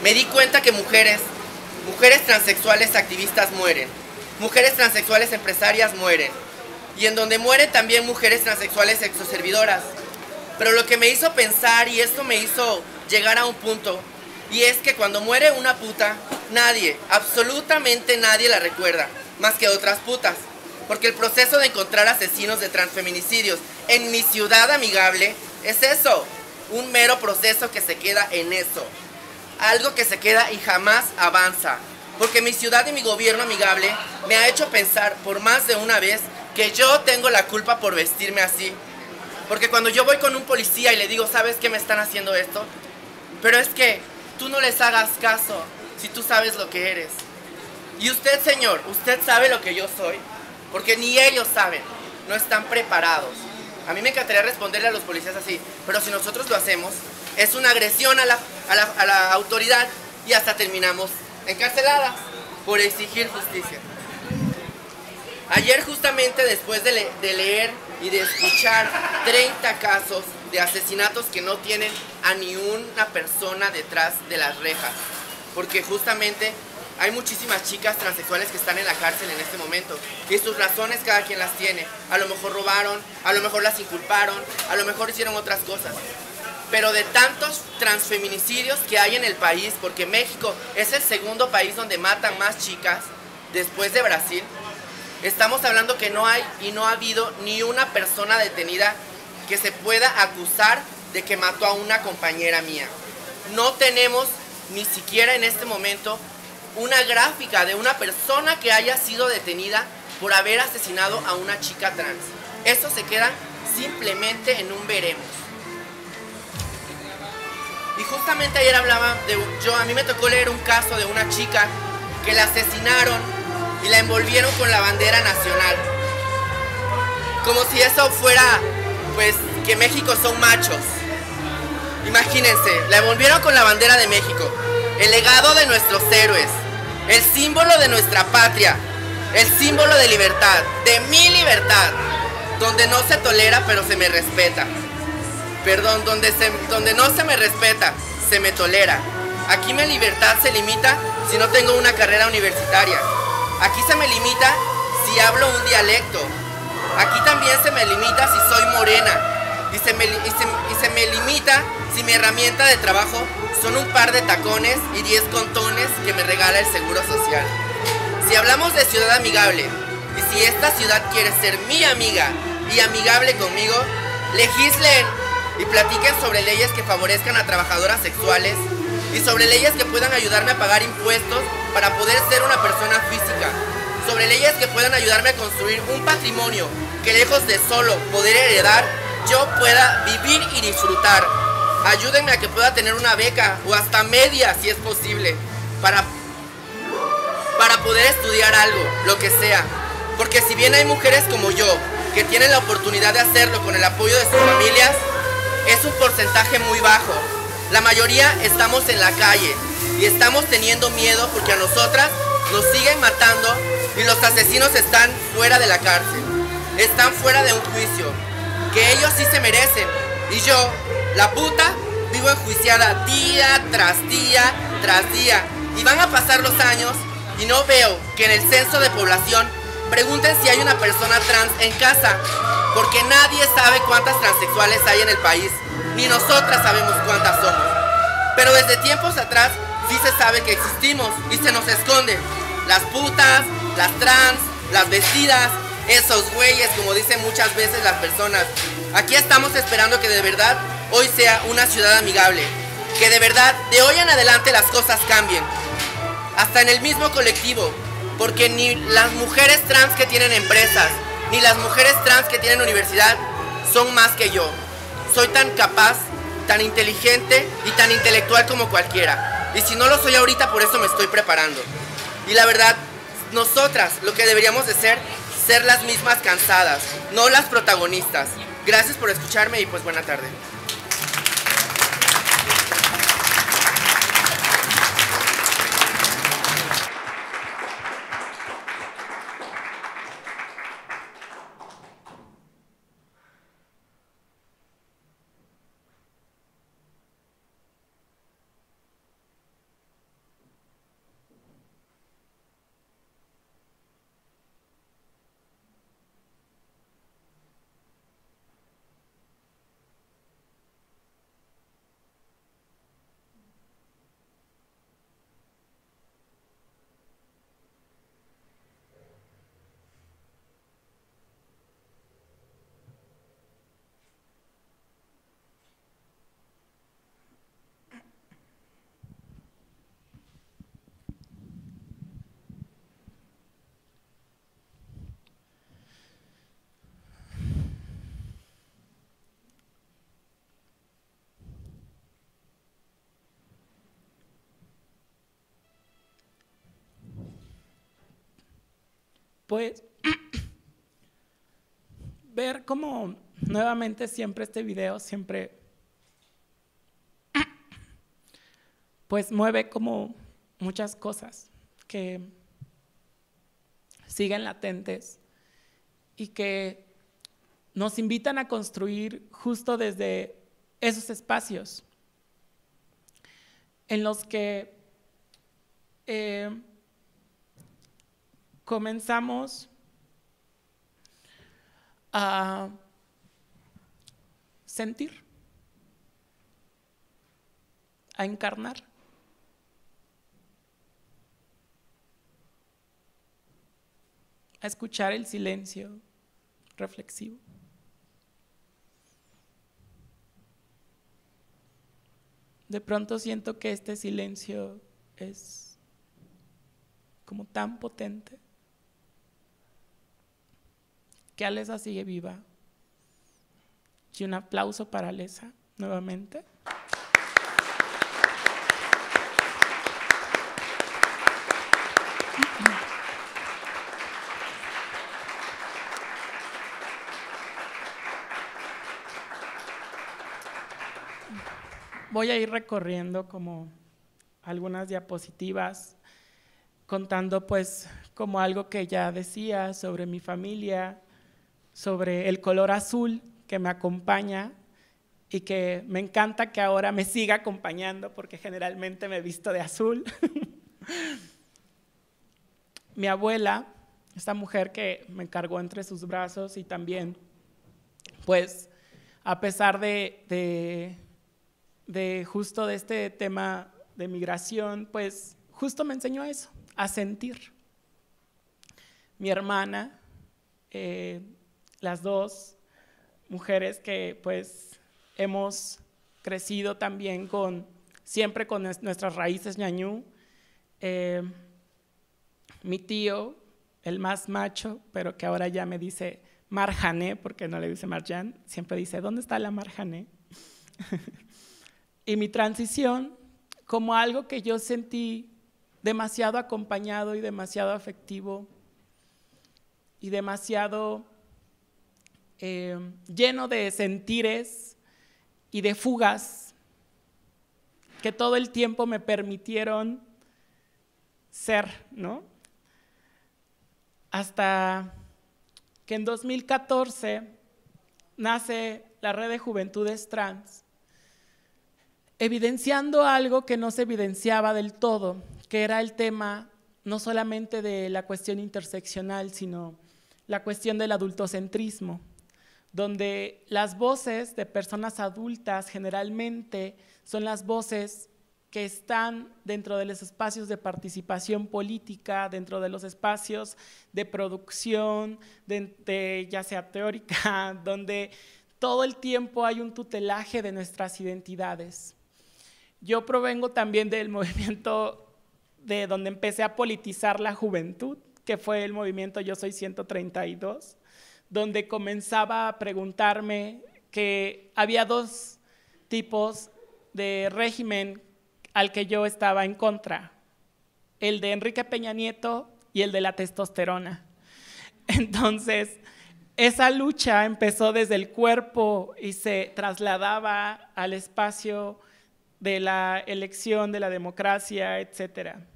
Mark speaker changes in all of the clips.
Speaker 1: me di cuenta que mujeres transexuales activistas mueren, mujeres transexuales empresarias mueren, y en donde mueren también mujeres transexuales exoservidoras. Pero lo que me hizo pensar, y esto me hizo llegar a un punto, y es que cuando muere una puta, nadie, absolutamente nadie la recuerda, más que otras putas. Porque el proceso de encontrar asesinos de transfeminicidios en mi ciudad amigable es eso, un mero proceso que se queda en eso. Algo que se queda y jamás avanza. Porque mi ciudad y mi gobierno amigable me ha hecho pensar por más de una vez que yo tengo la culpa por vestirme así. Porque cuando yo voy con un policía y le digo, ¿sabes qué me están haciendo esto? Pero es que tú no les hagas caso si tú sabes lo que eres. Y usted, señor, ¿usted sabe lo que yo soy? Porque ni ellos saben, no están preparados. A mí me encantaría responderle a los policías así, pero si nosotros lo hacemos, es una agresión a la autoridad y hasta terminamos encarceladas por exigir justicia. Ayer, justamente después de leer y de escuchar 30 casos de asesinatos que no tienen a ni una persona detrás de las rejas, porque justamente hay muchísimas chicas transexuales que están en la cárcel en este momento y sus razones cada quien las tiene. A lo mejor robaron, a lo mejor las inculparon, a lo mejor hicieron otras cosas. Pero de tantos transfeminicidios que hay en el país, porque México es el segundo país donde matan más chicas después de Brasil, estamos hablando que no hay y no ha habido ni una persona detenida que se pueda acusar de que mató a una compañera mía. No tenemos ni siquiera en este momento una gráfica de una persona que haya sido detenida por haber asesinado a una chica trans. Eso se queda simplemente en un veremos. Y justamente ayer hablaba a mí me tocó leer un caso de una chica que la asesinaron y la envolvieron con la bandera nacional. Como si eso fuera, pues, que México son machos. Imagínense, la envolvieron con la bandera de México, el legado de nuestros héroes, el símbolo de nuestra patria, el símbolo de libertad, de mi libertad, donde no se tolera pero se me respeta. Perdón, donde no se me respeta, se me tolera. Aquí mi libertad se limita si no tengo una carrera universitaria. Aquí se me limita si hablo un dialecto. Aquí también se me limita si soy morena. Y se me limita si mi herramienta de trabajo son un par de tacones y 10 contones que me regala el Seguro Social. Si hablamos de ciudad amigable, y si esta ciudad quiere ser mi amiga y amigable conmigo, legislen y platiquen sobre leyes que favorezcan a trabajadoras sexuales y sobre leyes que puedan ayudarme a pagar impuestos para poder ser una persona física, sobre leyes que puedan ayudarme a construir un patrimonio que, lejos de solo poder heredar, yo pueda vivir y disfrutar. Ayúdenme a que pueda tener una beca o hasta media si es posible para poder estudiar algo, lo que sea. Porque si bien hay mujeres como yo que tienen la oportunidad de hacerlo con el apoyo de sus familias, es un porcentaje muy bajo. La mayoría estamos en la calle y estamos teniendo miedo porque a nosotras nos siguen matando y los asesinos están fuera de la cárcel, están fuera de un juicio que ellos sí se merecen. Y yo, la puta, vivo enjuiciada día tras día tras día. Y van a pasar los años y no veo que en el censo de población pregunten si hay una persona trans en casa. Porque nadie sabe cuántas transexuales hay en el país. Ni nosotras sabemos cuántas somos. Pero desde tiempos atrás sí se sabe que existimos y se nos esconde. Las putas, las trans, las vestidas, esos güeyes, como dicen muchas veces las personas. Aquí estamos esperando que de verdad hoy sea una ciudad amigable. Que de verdad de hoy en adelante las cosas cambien. Hasta en el mismo colectivo. Porque ni las mujeres trans que tienen empresas, ni las mujeres trans que tienen universidad son más que yo. Soy tan capaz, tan inteligente y tan intelectual como cualquiera. Y si no lo soy ahorita, por eso me estoy preparando. Y la verdad, nosotras lo que deberíamos de ser las mismas cansadas, no las protagonistas. Gracias por escucharme y pues buena tarde.
Speaker 2: pues ver cómo nuevamente siempre este video siempre pues mueve como muchas cosas que siguen latentes y que nos invitan a construir justo desde esos espacios en los que comenzamos a sentir, a encarnar. A escuchar el silencio reflexivo. De pronto siento que este silencio es como tan potente que Alesa sigue viva. Y un aplauso para Alesa nuevamente. Voy a ir recorriendo como algunas diapositivas, contando pues como algo que ya decía sobre mi familia, sobre el color azul que me acompaña y que me encanta que ahora me siga acompañando porque generalmente me visto de azul. Mi abuela, esta mujer que me cargó entre sus brazos y también pues a pesar de justo de este tema de migración, pues justo me enseñó eso, a sentir. Mi hermana, las dos mujeres que pues hemos crecido también siempre con nuestras raíces ñañú. Mi tío, el más macho, pero que ahora ya me dice Marjané, porque no le dice Marjan, siempre dice, ¿dónde está la Marjané? Y mi transición como algo que yo sentí demasiado acompañado y demasiado afectivo y demasiado lleno de sentires y de fugas que todo el tiempo me permitieron ser, ¿no? Hasta que en 2014 nace la Red de Juventudes Trans, evidenciando algo que no se evidenciaba del todo, que era el tema no solamente de la cuestión interseccional, sino la cuestión del adultocentrismo, donde las voces de personas adultas generalmente son las voces que están dentro de los espacios de participación política, dentro de los espacios de producción, ya sea teórica, donde todo el tiempo hay un tutelaje de nuestras identidades. Yo provengo también del movimiento de donde empecé a politizar la juventud, que fue el movimiento Yo Soy 132, donde comenzaba a preguntarme que había dos tipos de régimen al que yo estaba en contra, el de Enrique Peña Nieto y el de la testosterona. Entonces, esa lucha empezó desde el cuerpo y se trasladaba al espacio de la elección, de la democracia, etcétera.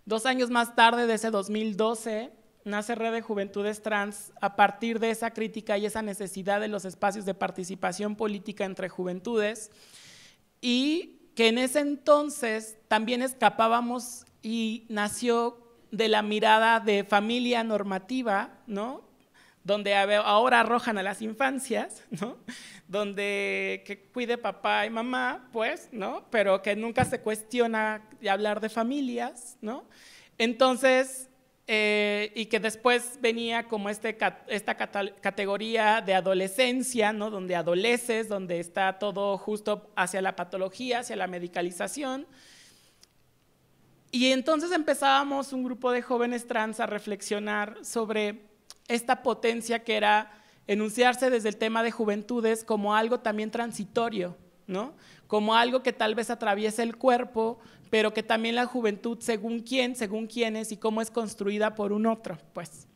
Speaker 2: 2 años más tarde, de ese 2012, nace Red de Juventudes Trans a partir de esa crítica y esa necesidad de los espacios de participación política entre juventudes, y que en ese entonces también escapábamos y nació de la mirada de familia normativa, ¿no? Donde ahora arrojan a las infancias, ¿no? Donde que cuide papá y mamá, pues, ¿no? Pero que nunca se cuestiona de hablar de familias, ¿no? Entonces, y que después venía como esta categoría de adolescencia, ¿no? Donde adoleces, donde está todo justo hacia la patología, hacia la medicalización. Y entonces empezábamos un grupo de jóvenes trans a reflexionar sobre esta potencia que era enunciarse desde el tema de juventudes como algo también transitorio, ¿no? Como algo que tal vez atraviesa el cuerpo, pero que también la juventud, según quién es y cómo es construida por un otro, pues.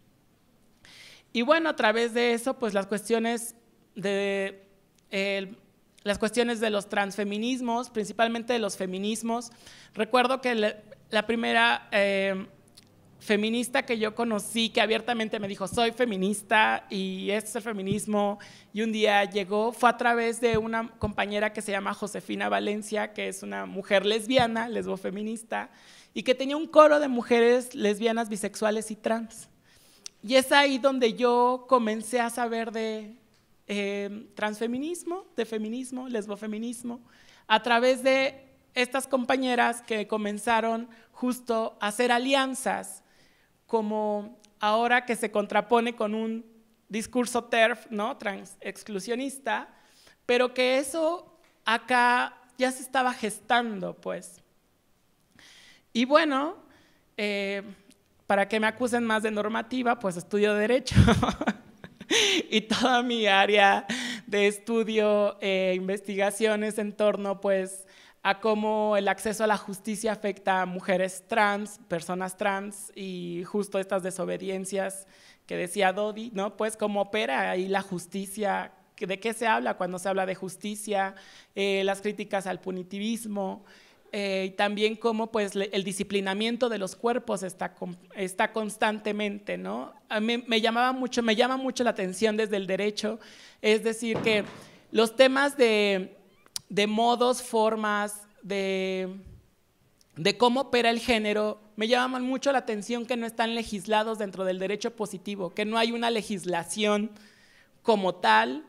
Speaker 2: Y bueno, a través de eso, pues las cuestiones de los transfeminismos, principalmente de los feminismos. Recuerdo que la primera feminista que yo conocí, que abiertamente me dijo, soy feminista y este es el feminismo, y un día llegó, fue a través de una compañera que se llama Josefina Valencia, que es una mujer lesbiana, lesbofeminista, y que tenía un coro de mujeres lesbianas, bisexuales y trans. Y es ahí donde yo comencé a saber de transfeminismo, de feminismo, lesbofeminismo, a través de estas compañeras que comenzaron justo a hacer alianzas, como ahora que se contrapone con un discurso TERF, ¿no? Trans-exclusionista, pero que eso acá ya se estaba gestando, pues. Y bueno, para que me acusen más de normativa, pues estudio Derecho. Y toda mi área de estudio e investigaciones en torno, pues, a cómo el acceso a la justicia afecta a mujeres trans, personas trans, y justo estas desobediencias que decía Dodi, ¿no? Pues cómo opera ahí la justicia, de qué se habla cuando se habla de justicia, las críticas al punitivismo, y también cómo pues el disciplinamiento de los cuerpos está constantemente, ¿no? A mí me llama mucho la atención desde el derecho, es decir, que los temas de modos, formas, de cómo opera el género, me llaman mucho la atención que no están legislados dentro del derecho positivo, que no hay una legislación como tal,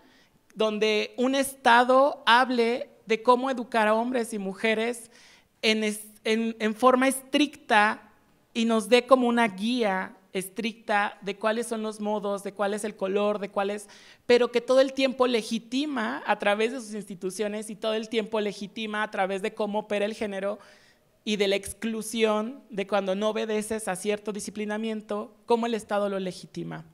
Speaker 2: donde un Estado hable de cómo educar a hombres y mujeres en forma estricta y nos dé como una guía estricta de cuáles son los modos, de cuál es el color, pero que todo el tiempo legitima a través de sus instituciones y todo el tiempo legitima a través de cómo opera el género y de la exclusión de cuando no obedeces a cierto disciplinamiento, cómo el Estado lo legitima.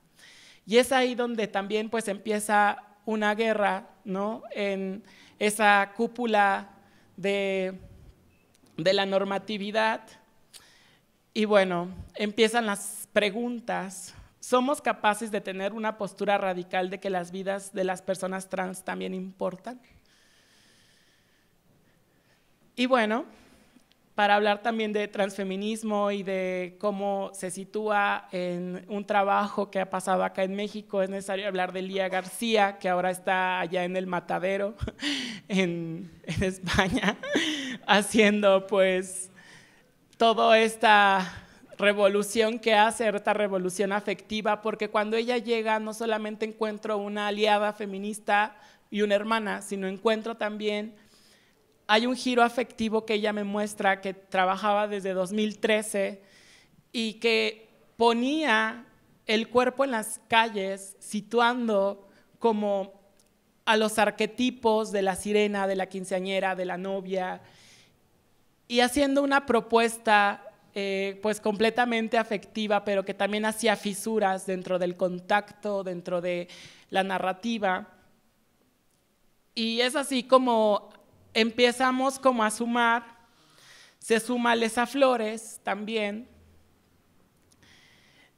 Speaker 2: Y es ahí donde también pues empieza una guerra, ¿no? En esa cúpula de la normatividad. Y bueno, empiezan las preguntas. ¿Somos capaces de tener una postura radical de que las vidas de las personas trans también importan? Y bueno, para hablar también de transfeminismo y de cómo se sitúa en un trabajo que ha pasado acá en México, es necesario hablar de Lía García, que ahora está allá en el Matadero, en España, haciendo pues toda esta revolución que hace, esta revolución afectiva, porque cuando ella llega no solamente encuentro una aliada feminista y una hermana, sino encuentro también, hay un giro afectivo que ella me muestra, que trabajaba desde 2013 y que ponía el cuerpo en las calles, situando como a los arquetipos de la sirena, de la quinceañera, de la novia, y haciendo una propuesta pues completamente afectiva, pero que también hacía fisuras dentro del contacto, dentro de la narrativa. Y es así como empezamos como a sumar, se suma Lesa Flores también,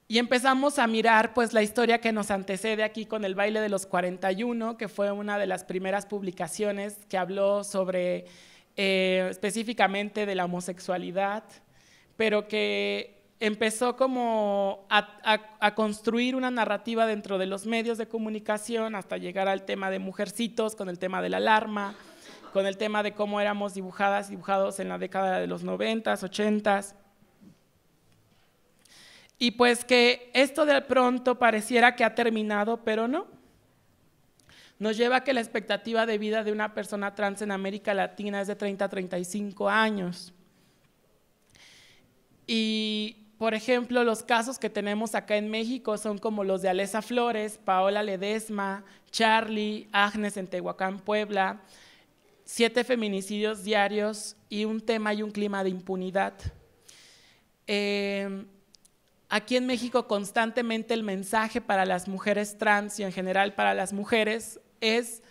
Speaker 2: y empezamos a mirar pues la historia que nos antecede aquí con el baile de los 41, que fue una de las primeras publicaciones que habló sobre específicamente de la homosexualidad, pero que empezó como a construir una narrativa dentro de los medios de comunicación hasta llegar al tema de Mujercitos, con el tema de la alarma, con el tema de cómo éramos dibujados en la década de los 90s, 80s. Y pues que esto de pronto pareciera que ha terminado, pero no. Nos lleva a que la expectativa de vida de una persona trans en América Latina es de 30 a 35 años. Y, por ejemplo, los casos que tenemos acá en México son como los de Alesa Flores, Paola Ledesma, Charlie, Agnes en Tehuacán, Puebla, 7 feminicidios diarios y un tema y un clima de impunidad. Aquí en México constantemente el mensaje para las mujeres trans y en general para las mujeres es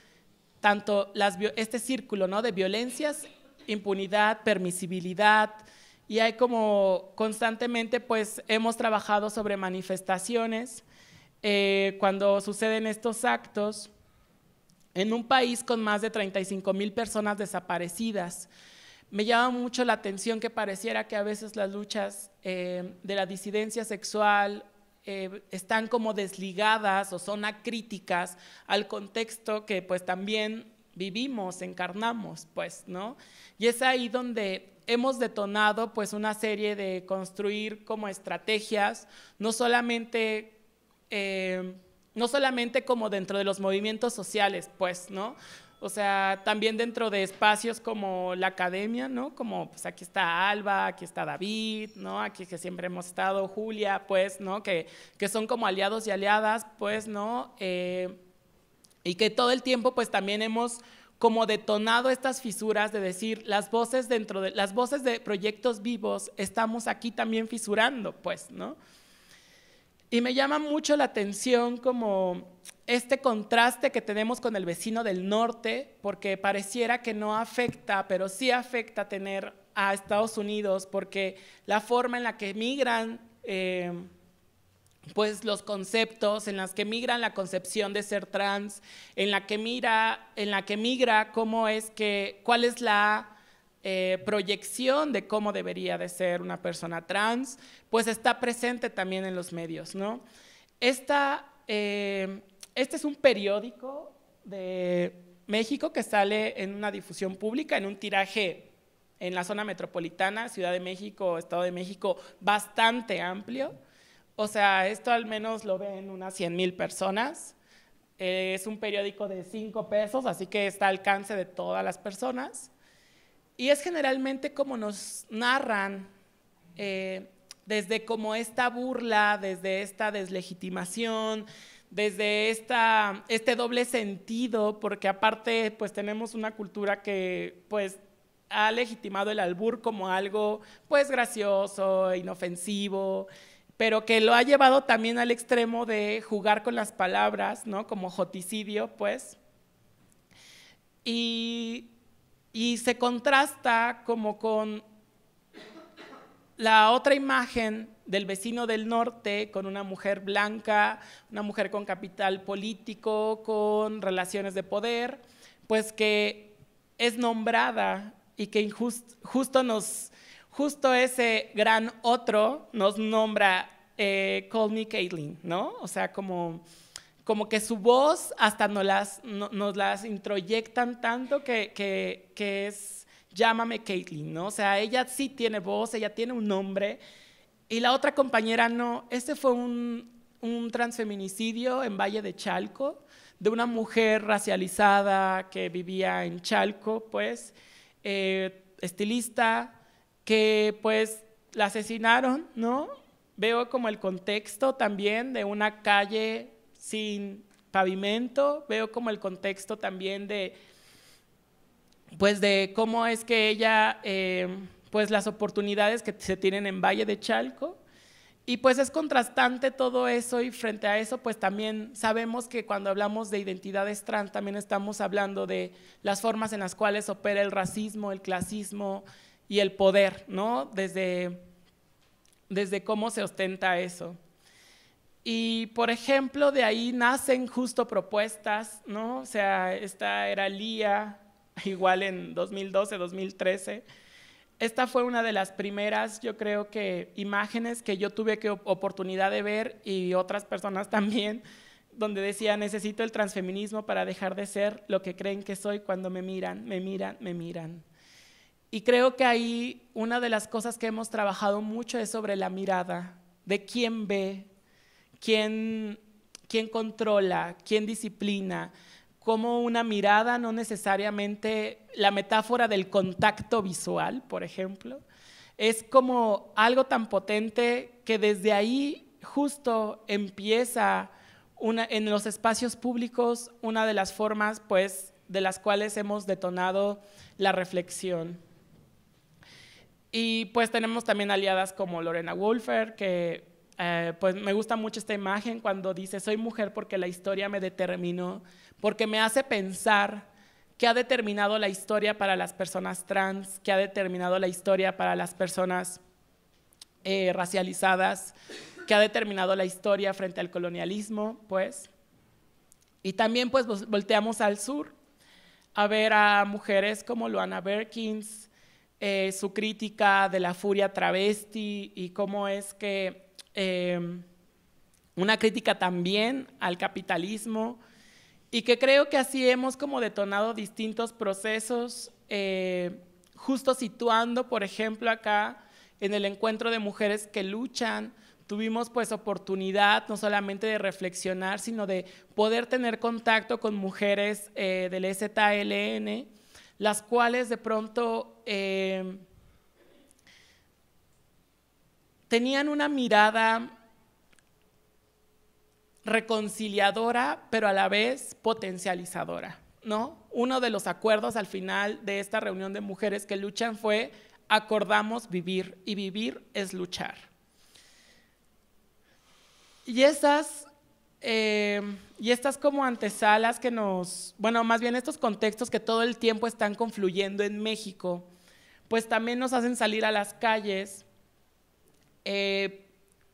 Speaker 2: tanto este círculo, ¿no?, de violencias impunidad, permisibilidad, y hay como constantemente pues hemos trabajado sobre manifestaciones cuando suceden estos actos en un país con más de 35,000 personas desaparecidas. Me llama mucho la atención que pareciera que a veces las luchas de la disidencia sexual están como desligadas o son acríticas al contexto que pues también vivimos, encarnamos, pues, ¿no? Y es ahí donde hemos detonado pues una serie de construir como estrategias, no solamente como dentro de los movimientos sociales, pues, ¿no? O sea, también dentro de espacios como la academia, ¿no? Como pues aquí está Alba, aquí está David, ¿no? Aquí que siempre hemos estado, Julia, pues, ¿no? Que son como aliados y aliadas, pues, ¿no? Y que todo el tiempo pues también hemos como detonado estas fisuras de decir las voces de proyectos vivos estamos aquí también fisurando, pues, ¿no? Y me llama mucho la atención como este contraste que tenemos con el vecino del norte, porque pareciera que no afecta, pero sí afecta tener a Estados Unidos, porque la forma en la que migran pues los conceptos, en las que migran la concepción de ser trans, en la que migra cuál es la proyección de cómo debería de ser una persona trans, pues está presente también en los medios, ¿no? Este es un periódico de México que sale en una difusión pública, en un tiraje en la zona metropolitana, Ciudad de México, Estado de México, bastante amplio. O sea, esto al menos lo ven unas 100,000 personas. Es un periódico de 5 pesos, así que está al alcance de todas las personas. Y es generalmente como nos narran, desde como esta burla, desde esta deslegitimación, desde este doble sentido, porque aparte pues tenemos una cultura que pues ha legitimado el albur como algo pues gracioso, inofensivo, pero que lo ha llevado también al extremo de jugar con las palabras, ¿no? Como joticidio, pues. Y se contrasta como con la otra imagen del vecino del norte, con una mujer blanca, una mujer con capital político, con relaciones de poder, pues que es nombrada y que justo ese gran otro nos nombra Call Me Caitlyn, ¿no? O sea, como que su voz hasta nos las introyectan tanto que es llámame Caitlyn, ¿no? O sea, ella sí tiene voz, ella tiene un nombre y la otra compañera no. Este fue un transfeminicidio en Valle de Chalco de una mujer racializada que vivía en Chalco, pues, estilista, que pues la asesinaron, ¿no? Veo como el contexto también de una calle sin pavimento, veo como el contexto también de cómo es que ella, pues las oportunidades que se tienen en Valle de Chalco, y pues es contrastante todo eso, y frente a eso pues también sabemos que cuando hablamos de identidades trans también estamos hablando de las formas en las cuales opera el racismo, el clasismo y el poder, ¿no? Desde cómo se ostenta eso. Y, por ejemplo, de ahí nacen justo propuestas, ¿no? O sea, esta era Lía, igual en 2012, 2013. Esta fue una de las primeras, yo creo que, imágenes que yo tuve oportunidad de ver, y otras personas también, donde decía, necesito el transfeminismo para dejar de ser lo que creen que soy cuando me miran, me miran, me miran. Y creo que ahí una de las cosas que hemos trabajado mucho es sobre la mirada, de quién ve, quién controla, quién disciplina, cómo una mirada no necesariamente, la metáfora del contacto visual, por ejemplo, es como algo tan potente que desde ahí justo empieza en los espacios públicos una de las formas pues, de las cuales hemos detonado la reflexión. Y pues tenemos también aliadas como Lorena Wolfer, que pues me gusta mucho esta imagen cuando dice, soy mujer porque la historia me determinó, porque me hace pensar que ha determinado la historia para las personas trans, que ha determinado la historia para las personas racializadas, que ha determinado la historia frente al colonialismo, pues. Y también pues volteamos al sur a ver a mujeres como Luana Berkins, su crítica de la furia travesti y cómo es que una crítica también al capitalismo, y que creo que así hemos como detonado distintos procesos, justo situando, por ejemplo, acá en el encuentro de mujeres que luchan, tuvimos pues oportunidad no solamente de reflexionar, sino de poder tener contacto con mujeres del EZLN, las cuales de pronto tenían una mirada reconciliadora, pero a la vez potencializadora, ¿no? Uno de los acuerdos al final de esta reunión de mujeres que luchan fue: acordamos vivir, y vivir es luchar. Y estas como antesalas que bueno, más bien estos contextos que todo el tiempo están confluyendo en México, pues también nos hacen salir a las calles,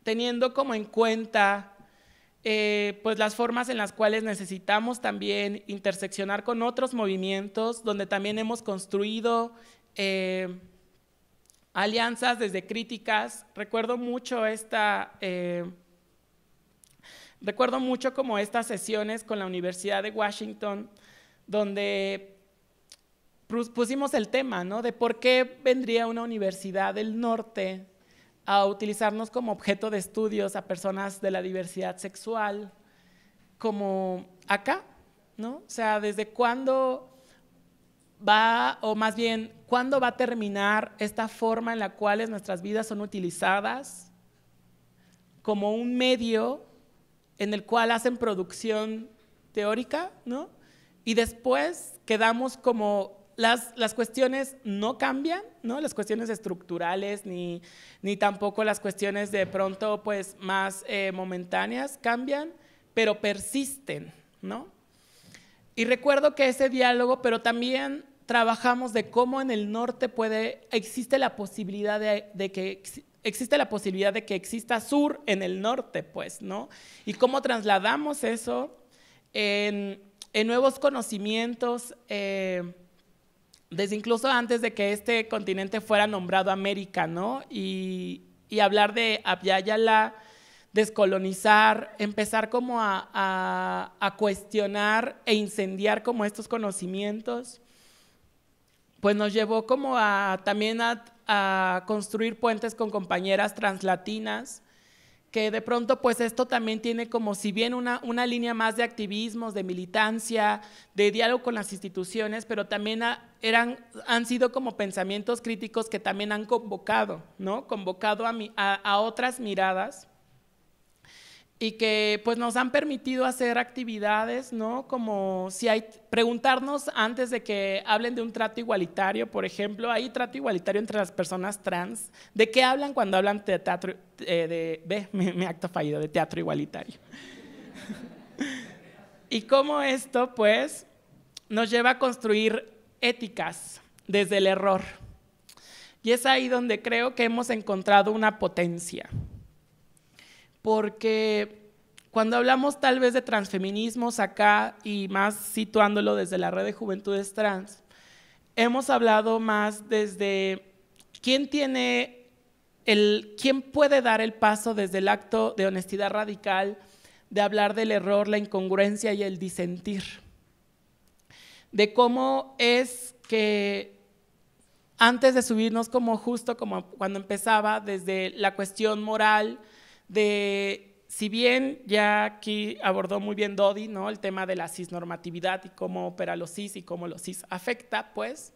Speaker 2: teniendo como en cuenta pues las formas en las cuales necesitamos también interseccionar con otros movimientos, donde también hemos construido alianzas desde críticas. Recuerdo mucho como estas sesiones con la Universidad de Washington, donde pusimos el tema, ¿no?, de por qué vendría una universidad del norte a utilizarnos como objeto de estudios a personas de la diversidad sexual, como acá, ¿no? O sea, ¿desde cuándo va, o más bien, cuándo va a terminar esta forma en la cual nuestras vidas son utilizadas como un medio en el cual hacen producción teórica, ¿no? Y después quedamos como las cuestiones no cambian, ¿no? Las cuestiones estructurales ni tampoco las cuestiones de pronto pues más momentáneas cambian, pero persisten, ¿no? Y recuerdo que ese diálogo, pero también trabajamos de cómo en el norte existe la posibilidad de que exista sur en el norte, pues, ¿no? Y cómo trasladamos eso en nuevos conocimiamientos, desde incluso antes de que este continente fuera nombrado América, ¿no? Y hablar de Abya Yala, descolonizar, empezar como a cuestionar e incendiar como estos conocimientos, pues nos llevó como también a construir puentes con compañeras translatinas, que de pronto pues esto también tiene como, si bien una línea más de activismos, de militancia, de diálogo con las instituciones, pero también han sido como pensamientos críticos que también han convocado, ¿no? Convocado a otras miradas, y que pues nos han permitido hacer actividades, ¿no? Como preguntarnos antes de que hablen de un trato igualitario, por ejemplo, ¿hay trato igualitario entre las personas trans? ¿De qué hablan cuando hablan de teatro, mi acto fallido, de teatro igualitario? Y cómo esto pues nos lleva a construir éticas desde el error. Y es ahí donde creo que hemos encontrado una potencia. Porque cuando hablamos tal vez de transfeminismos acá, y más situándolo desde la Red de Juventudes Trans, hemos hablado más desde quién puede dar el paso desde el acto de honestidad radical, de hablar del error, la incongruencia y el disentir. De cómo es que antes de subirnos como justo como cuando empezaba desde la cuestión moral, si bien ya aquí abordó muy bien Dodi, ¿no?, el tema de la cisnormatividad y cómo opera los cis y cómo los cis afecta, pues,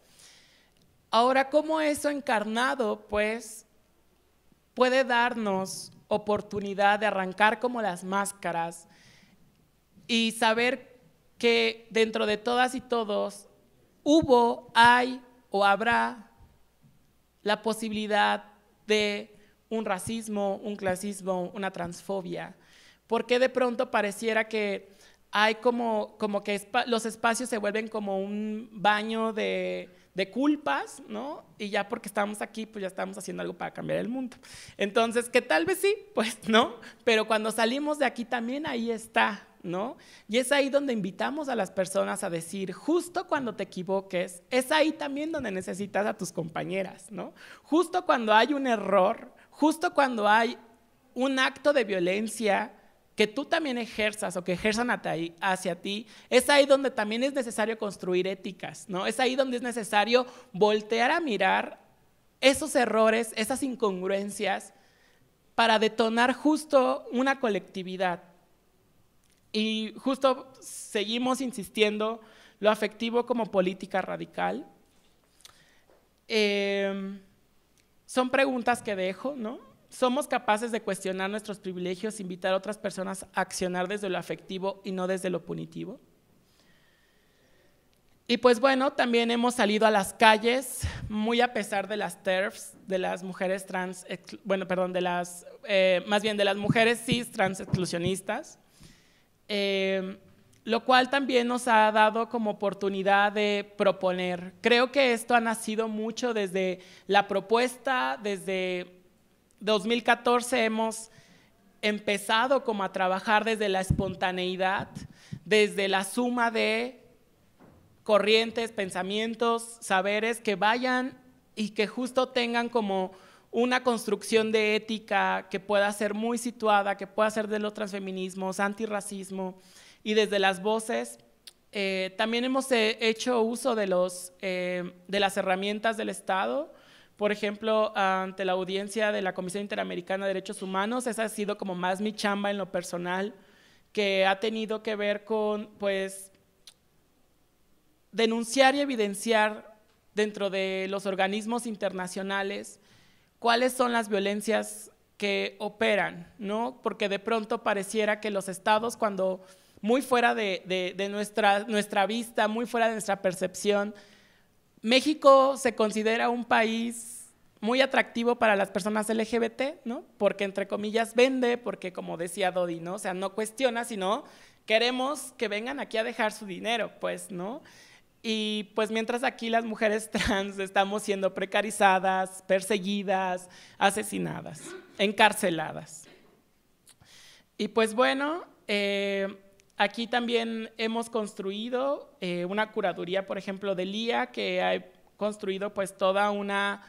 Speaker 2: ahora cómo eso encarnado, pues, puede darnos oportunidad de arrancar como las máscaras y saber que dentro de todas y todos hay o habrá la posibilidad de un racismo, un clasismo, una transfobia. ¿Por qué de pronto pareciera que hay como que los espacios se vuelven como un baño de culpas, ¿no? Y ya porque estamos aquí, pues ya estamos haciendo algo para cambiar el mundo. Entonces, que tal vez sí, pues no, pero cuando salimos de aquí también ahí está, ¿no? Y es ahí donde invitamos a las personas a decir, justo cuando te equivoques, es ahí también donde necesitas a tus compañeras, ¿no? Justo cuando hay un error, justo cuando hay un acto de violencia que tú también ejerzas o que ejerzan hacia ti, es ahí donde también es necesario construir éticas, ¿no? Es ahí donde es necesario voltear a mirar esos errores, esas incongruencias, para detonar justo una colectividad. Y justo seguimos insistiendo lo afectivo como política radical. Son preguntas que dejo, ¿no? ¿Somos capaces de cuestionar nuestros privilegios, invitar a otras personas a accionar desde lo afectivo y no desde lo punitivo? Y pues bueno, también hemos salido a las calles, muy a pesar de las TERFs, de las mujeres trans, bueno, perdón, más bien de las mujeres cis trans exclusionistas, lo cual también nos ha dado como oportunidad de proponer. Creo que esto ha nacido mucho desde la propuesta, desde 2014 hemos empezado como a trabajar desde la espontaneidad, desde la suma de corrientes, pensamientos, saberes que vayan y que justo tengan como una construcción de ética que pueda ser muy situada, que pueda ser de los transfeminismos, antirracismo, y desde las voces. También hemos hecho uso de las herramientas del Estado. Por ejemplo, ante la audiencia de la Comisión Interamericana de Derechos Humanos, esa ha sido como más mi chamba en lo personal, que ha tenido que ver con, pues, denunciar y evidenciar dentro de los organismos internacionales cuáles son las violencias que operan, ¿no? Porque de pronto pareciera que los estados, cuando muy fuera de nuestra vista, muy fuera de nuestra percepción, México se considera un país muy atractivo para las personas LGBT, ¿no? Porque entre comillas vende, porque como decía Dodi, ¿no? O sea, no cuestiona, sino queremos que vengan aquí a dejar su dinero, pues, ¿no? Y pues mientras aquí las mujeres trans estamos siendo precarizadas, perseguidas, asesinadas, encarceladas. Y pues bueno, aquí también hemos construido una curaduría, por ejemplo, de Lía, que ha construido pues toda una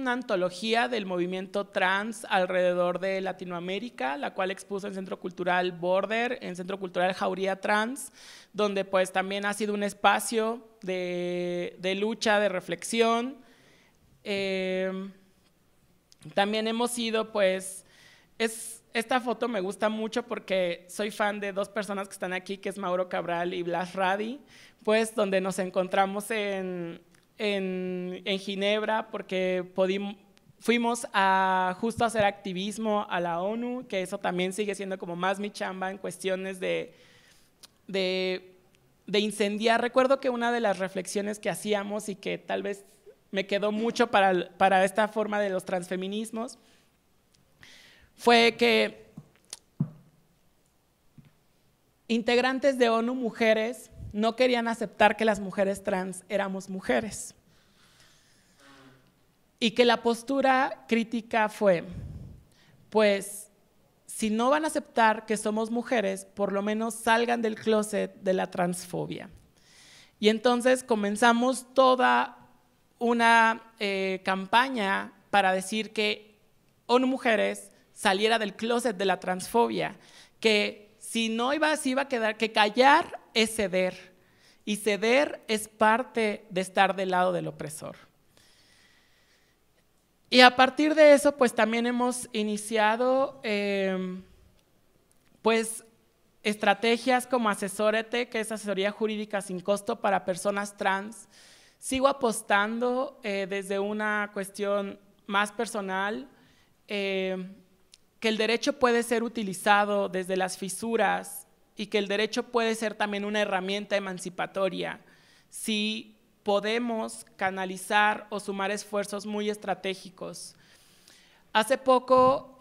Speaker 2: antología del movimiento trans alrededor de Latinoamérica, la cual expuso en Centro Cultural Border, en Centro Cultural Jauría Trans, donde pues también ha sido un espacio de lucha, de reflexión. También hemos ido pues, esta foto me gusta mucho porque soy fan de dos personas que están aquí, que es Mauro Cabral y Blas Radi, pues donde nos encontramos en Ginebra porque fuimos justo a hacer activismo a la ONU, que eso también sigue siendo como más mi chamba en cuestiones de incendiar. Recuerdo que una de las reflexiones que hacíamos y que tal vez me quedó mucho para esta forma de los transfeminismos fue que integrantes de ONU mujeres no querían aceptar que las mujeres trans éramos mujeres. Y que la postura crítica fue, pues, si no van a aceptar que somos mujeres, por lo menos salgan del closet de la transfobia. Y entonces comenzamos toda una campaña para decir que ONU Mujeres saliera del closet de la transfobia, que si no se iba a quedar, que callar es ceder, y ceder es parte de estar del lado del opresor. Y a partir de eso, pues también hemos iniciado pues estrategias como Asesórate, que es asesoría jurídica sin costo para personas trans. Sigo apostando desde una cuestión más personal, que el derecho puede ser utilizado desde las fisuras y que el derecho puede ser también una herramienta emancipatoria si podemos canalizar o sumar esfuerzos muy estratégicos. Hace poco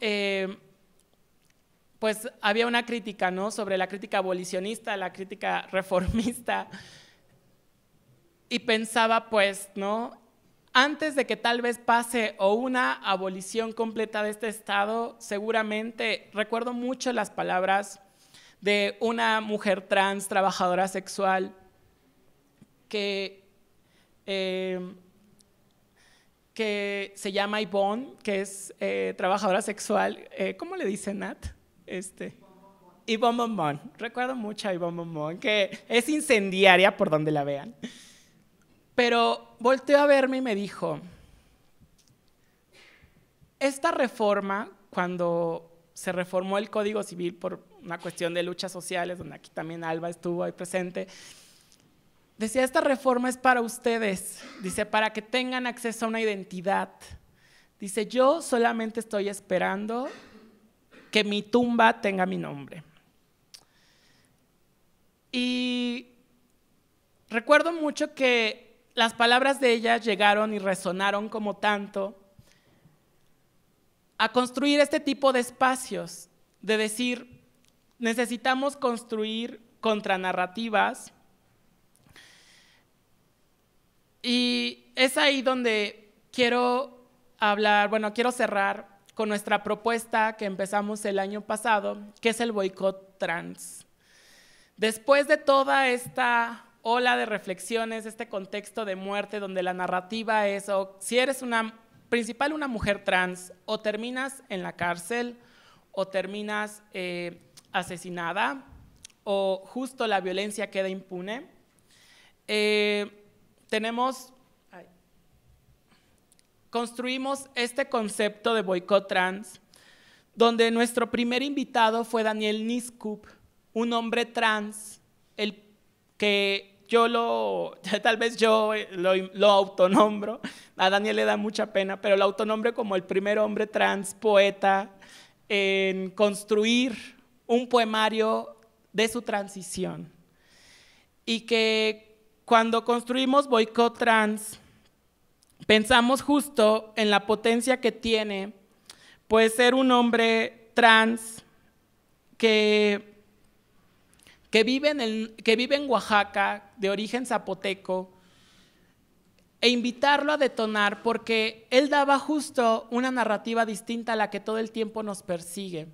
Speaker 2: pues había una crítica, ¿no?, sobre la crítica abolicionista, la crítica reformista, y pensaba, pues, ¿no?, antes de que tal vez pase o una abolición completa de este Estado, seguramente, recuerdo mucho las palabras de una mujer trans, trabajadora sexual, que se llama Ivonne, que es trabajadora sexual. ¿Cómo le dice Nat? Ivonne Bonbon. Recuerdo mucho a Ivonne Bonbon, que es incendiaria por donde la vean. Pero volteó a verme y me dijo, esta reforma, cuando se reformó el Código Civil por una cuestión de luchas sociales, donde aquí también Alba estuvo ahí presente, decía, esta reforma es para ustedes, dice, para que tengan acceso a una identidad. Dice, yo solamente estoy esperando que mi tumba tenga mi nombre. Y recuerdo mucho que las palabras de ella llegaron y resonaron como tanto a construir este tipo de espacios, de decir, necesitamos construir contranarrativas, y es ahí donde quiero hablar, bueno, quiero cerrar con nuestra propuesta que empezamos el año pasado, que es el boicot trans. Después de toda esta ola de reflexiones, este contexto de muerte donde la narrativa es, o si eres una mujer trans, o terminas en la cárcel, o terminas asesinada, o justo la violencia queda impune. Construimos este concepto de boicot trans, donde nuestro primer invitado fue Daniel Niskup, un hombre trans, el que tal vez yo lo autonombro, a Daniel le da mucha pena, pero lo autonombre como el primer hombre trans poeta en construir un poemario de su transición. Y que cuando construimos boicot trans, pensamos justo en la potencia que tiene, pues, ser un hombre trans que vive en Oaxaca, de origen zapoteco, e invitarlo a detonar, porque él daba justo una narrativa distinta a la que todo el tiempo nos persigue.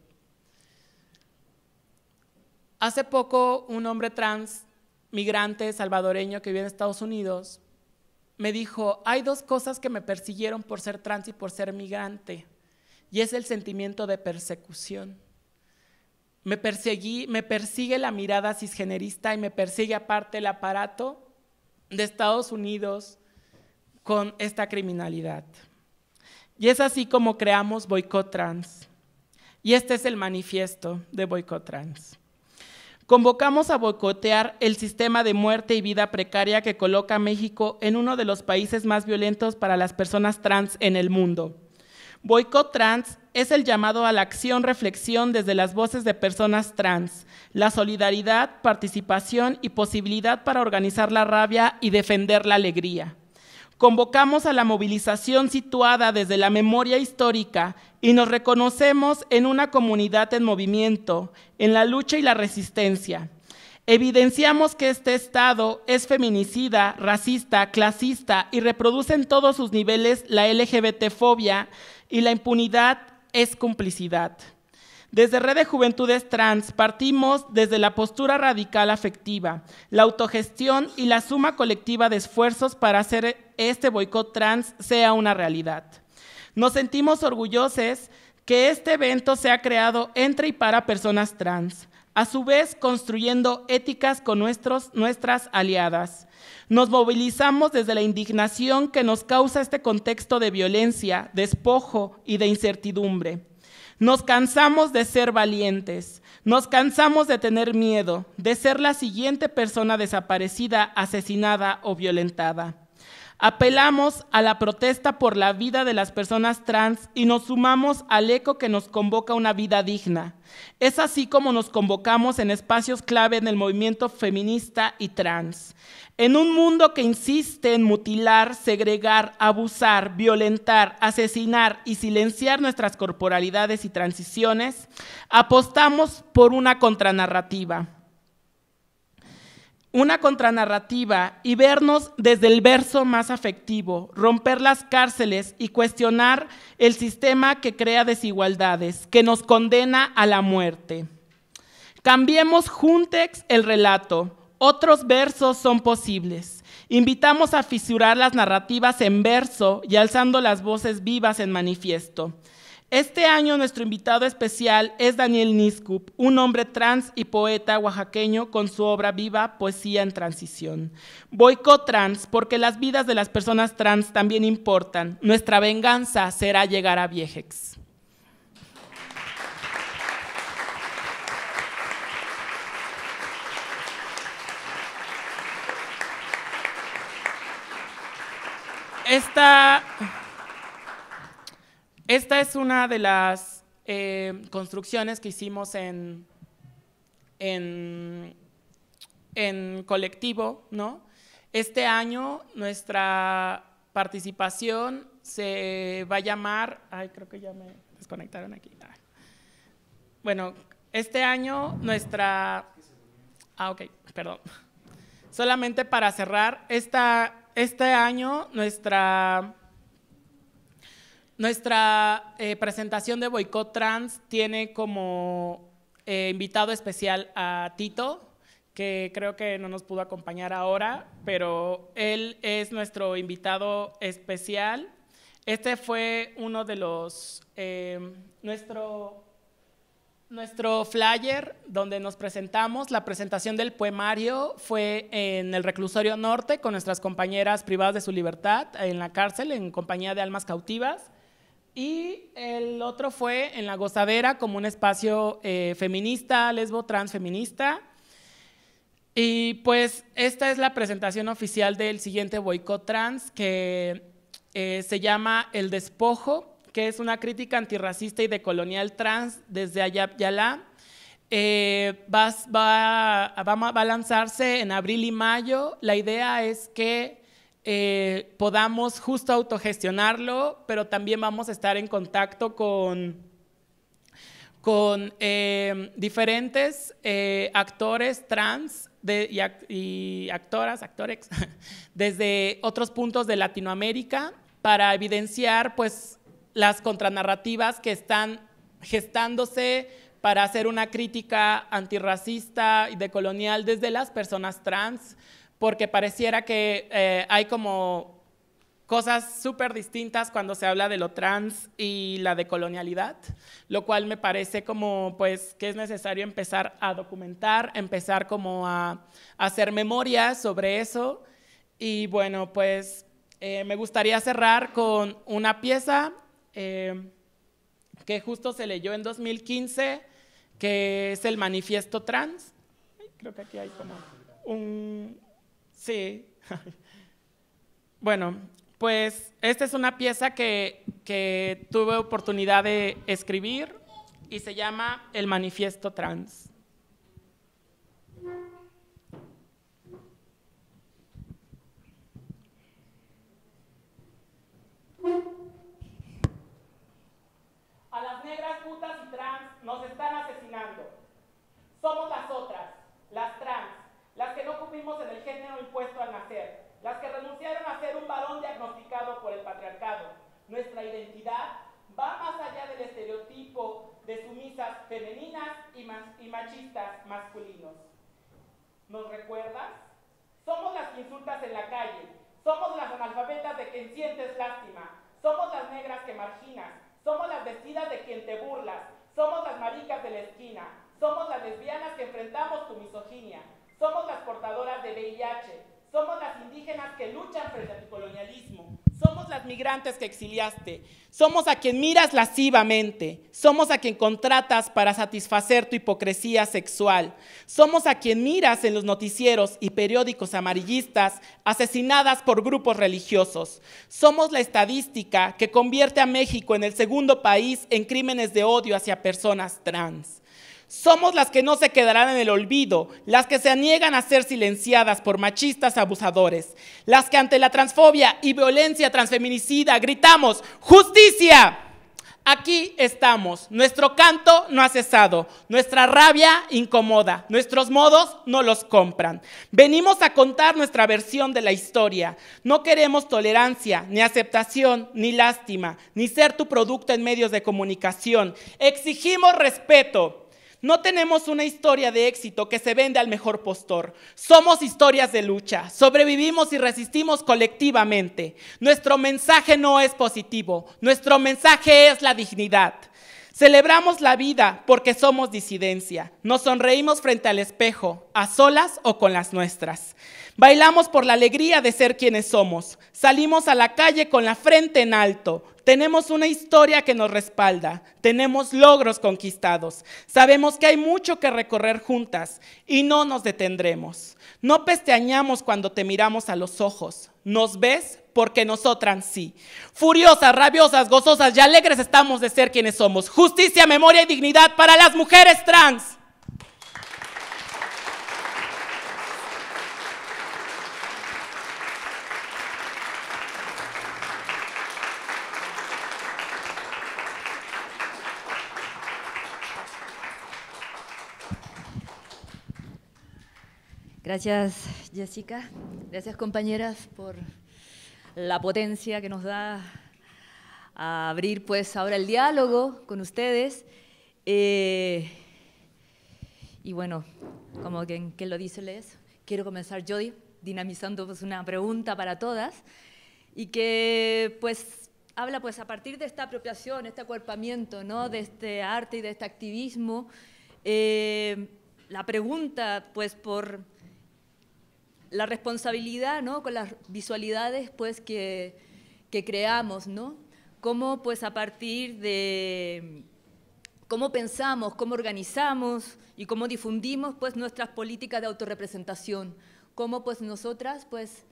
Speaker 2: Hace poco, un hombre trans, migrante salvadoreño que vive en Estados Unidos, me dijo, hay dos cosas que me persiguieron por ser trans y por ser migrante, y es el sentimiento de persecución. Me persigue la mirada cisgenerista y me persigue aparte el aparato de Estados Unidos con esta criminalidad. Y es así como creamos Boicot Trans. Y este es el manifiesto de Boicot Trans. Convocamos a boicotear el sistema de muerte y vida precaria que coloca a México en uno de los países más violentos para las personas trans en el mundo. Boicot Trans es el llamado a la acción-reflexión desde las voces de personas trans, la solidaridad, participación y posibilidad para organizar la rabia y defender la alegría. Convocamos a la movilización situada desde la memoria histórica y nos reconocemos en una comunidad en movimiento, en la lucha y la resistencia. Evidenciamos que este Estado es feminicida, racista, clasista y reproduce en todos sus niveles la LGBT-fobia, y la impunidad es complicidad. Desde Red de Juventudes Trans partimos desde la postura radical afectiva, la autogestión y la suma colectiva de esfuerzos para hacer este boicot trans sea una realidad. Nos sentimos orgullosos que este evento sea creado entre y para personas trans, a su vez construyendo éticas con nuestras aliadas. Nos movilizamos desde la indignación que nos causa este contexto de violencia, despojo y de incertidumbre. Nos cansamos de ser valientes, nos cansamos de tener miedo, de ser la siguiente persona desaparecida, asesinada o violentada. Apelamos a la protesta por la vida de las personas trans y nos sumamos al eco que nos convoca a una vida digna. Es así como nos convocamos en espacios clave en el movimiento feminista y trans. En un mundo que insiste en mutilar, segregar, abusar, violentar, asesinar y silenciar nuestras corporalidades y transiciones, apostamos por una contranarrativa. Una contranarrativa y vernos desde el verso más afectivo, romper las cárceles y cuestionar el sistema que crea desigualdades, que nos condena a la muerte. Cambiemos juntex el relato, otros versos son posibles. Invitamos a fisurar las narrativas en verso y alzando las voces vivas en manifiesto. Este año nuestro invitado especial es Daniel Niscup, un hombre trans y poeta oaxaqueño con su obra viva Poesía en Transición. Boicot trans, porque las vidas de las personas trans también importan. Nuestra venganza será llegar a Viejex. Esta es una de las construcciones que hicimos en colectivo, ¿no? Este año nuestra participación se va a llamar, ay, creo que ya me desconectaron aquí. Bueno, este año nuestra, ok, perdón. Solamente para cerrar, este año nuestra presentación de Boicot Trans tiene como invitado especial a Tito, que creo que no nos pudo acompañar ahora, pero él es nuestro invitado especial. Este fue uno de los, nuestro flyer donde nos presentamos. La presentación del poemario fue en el Reclusorio Norte con nuestras compañeras privadas de su libertad en la cárcel en compañía de Almas Cautivas. Y el otro fue en La Gozadera como un espacio feminista, lesbo, transfeminista. Y pues esta es la presentación oficial del siguiente Boicot Trans, que se llama El Despojo, que es una crítica antirracista y decolonial trans desde Ayab Yala. Va a lanzarse en abril y mayo. La idea es que podamos justo autogestionarlo, pero también vamos a estar en contacto con diferentes actores trans y actores desde otros puntos de Latinoamérica para evidenciar pues las contranarrativas que están gestándose para hacer una crítica antirracista y decolonial desde las personas trans, porque pareciera que hay como cosas súper distintas cuando se habla de lo trans y la decolonialidad, lo cual me parece como pues que es necesario empezar a documentar, empezar como a hacer memoria sobre eso. Y bueno, pues me gustaría cerrar con una pieza que justo se leyó en 2015, que es el Manifiesto Trans. Creo que aquí hay como un… Sí. Bueno, pues esta es una pieza que tuve oportunidad de escribir y se llama El Manifiesto Trans. A las negras, putas y trans nos están asesinando. Somos las otras, las trans, las que no cumplimos en el género impuesto al nacer, las que renunciaron a ser un varón diagnosticado por el patriarcado. Nuestra identidad va más allá del estereotipo de sumisas femeninas y machistas masculinos. ¿Nos recuerdas? Somos las que insultas en la calle, somos las analfabetas de quien sientes lástima, somos las negras que marginas, somos las vestidas de quien te burlas, somos las maricas de la esquina, somos las lesbianas que enfrentamos tu misoginia, somos las portadoras de VIH, somos las indígenas que luchan frente a tu colonialismo, Somos las migrantes que exiliaste. Somos a quien miras lascivamente. Somos a quien contratas para satisfacer tu hipocresía sexual. Somos a quien miras en los noticieros y periódicos amarillistas asesinadas por grupos religiosos. Somos la estadística que convierte a México en el segundo país en crímenes de odio hacia personas trans. Somos las que no se quedarán en el olvido, las que se niegan a ser silenciadas por machistas abusadores, las que ante la transfobia y violencia transfeminicida gritamos ¡justicia! Aquí estamos, nuestro canto no ha cesado, nuestra rabia incomoda, nuestros modos no los compran. Venimos a contar nuestra versión de la historia. No queremos tolerancia, ni aceptación, ni lástima, ni ser tu producto en medios de comunicación. Exigimos respeto. No tenemos una historia de éxito que se vende al mejor postor. Somos historias de lucha. Sobrevivimos y resistimos colectivamente. Nuestro mensaje no es positivo. Nuestro mensaje es la dignidad. Celebramos la vida porque somos disidencia. Nos sonreímos frente al espejo, a solas o con las nuestras. Bailamos por la alegría de ser quienes somos. Salimos a la calle con la frente en alto. Tenemos una historia que nos respalda. Tenemos logros conquistados. Sabemos que hay mucho que recorrer juntas y no nos detendremos. No pestañeamos cuando te miramos a los ojos. ¿Nos ves? Porque nosotras sí. Furiosas, rabiosas, gozosas y alegres estamos de ser quienes somos. Justicia, memoria y dignidad para las mujeres trans.
Speaker 3: Gracias, Jessica. Gracias, compañeras, por la potencia que nos da a abrir pues ahora el diálogo con ustedes. Y bueno, como quien lo dice les, quiero comenzar yo dinamizando pues una pregunta para todas y que pues habla pues a partir de esta apropiación, este acuerpamiento, ¿no?, de este arte y de este activismo. La pregunta pues por la responsabilidad, ¿no?, con las visualidades pues que creamos, ¿no? Cómo pues a partir de cómo pensamos, cómo organizamos y cómo difundimos pues nuestras políticas de autorrepresentación, cómo pues nosotras pues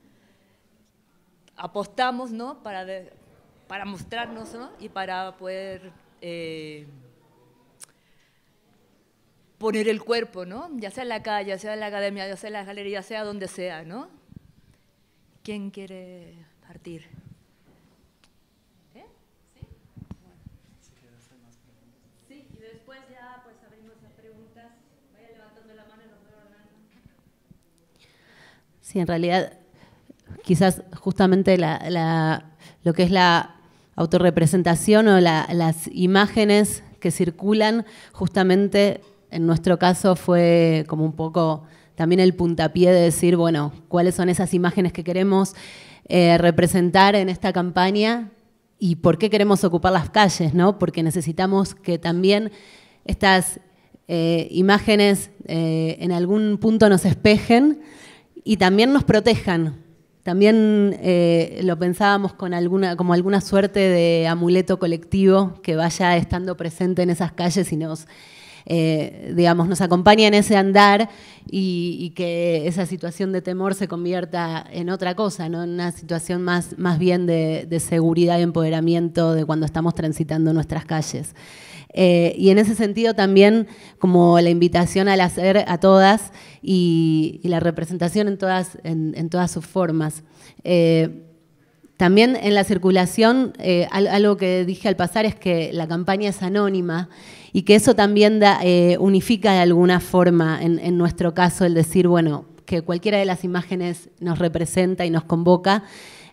Speaker 3: apostamos, ¿no?, para mostrarnos, ¿no?, y para poder poner el cuerpo, ¿no?, ya sea en la calle, ya sea en la academia, ya sea en la galería, ya sea donde sea, ¿no? ¿Quién quiere partir? ¿Sí? Bueno. Sí, y después ya pues abrimos las preguntas. Vaya levantando la mano y nos voy ordenando.
Speaker 4: Sí, en realidad, quizás justamente lo que es la autorrepresentación o las imágenes que circulan justamente en nuestro caso fue como un poco también el puntapié de decir, bueno, cuáles son esas imágenes que queremos representar en esta campaña y por qué queremos ocupar las calles, ¿no? Porque necesitamos que también estas imágenes en algún punto nos espejen y también nos protejan. También lo pensábamos como alguna suerte de amuleto colectivo que vaya estando presente en esas calles y nos acompaña en ese andar y que esa situación de temor se convierta en otra cosa, ¿no?, en una situación más bien de seguridad y empoderamiento de cuando estamos transitando nuestras calles. Y en ese sentido también como la invitación al hacer a todas y la representación en todas sus formas. También en la circulación, algo que dije al pasar es que la campaña es anónima y que eso también unifica de alguna forma, en nuestro caso, el decir, bueno, que cualquiera de las imágenes nos representa y nos convoca,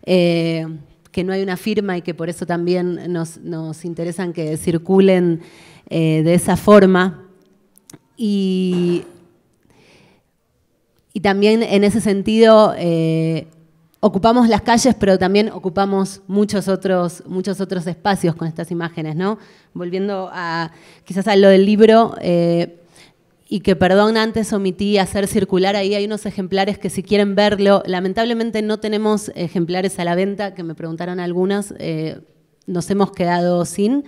Speaker 4: que no hay una firma y que por eso también nos interesan que circulen de esa forma. Y también en ese sentido ocupamos las calles, pero también ocupamos muchos otros espacios con estas imágenes, ¿no? Volviendo quizás a lo del libro, y que, perdón, antes omití hacer circular, ahí hay unos ejemplares que si quieren verlo, lamentablemente no tenemos ejemplares a la venta, que me preguntaron algunas, nos hemos quedado sin,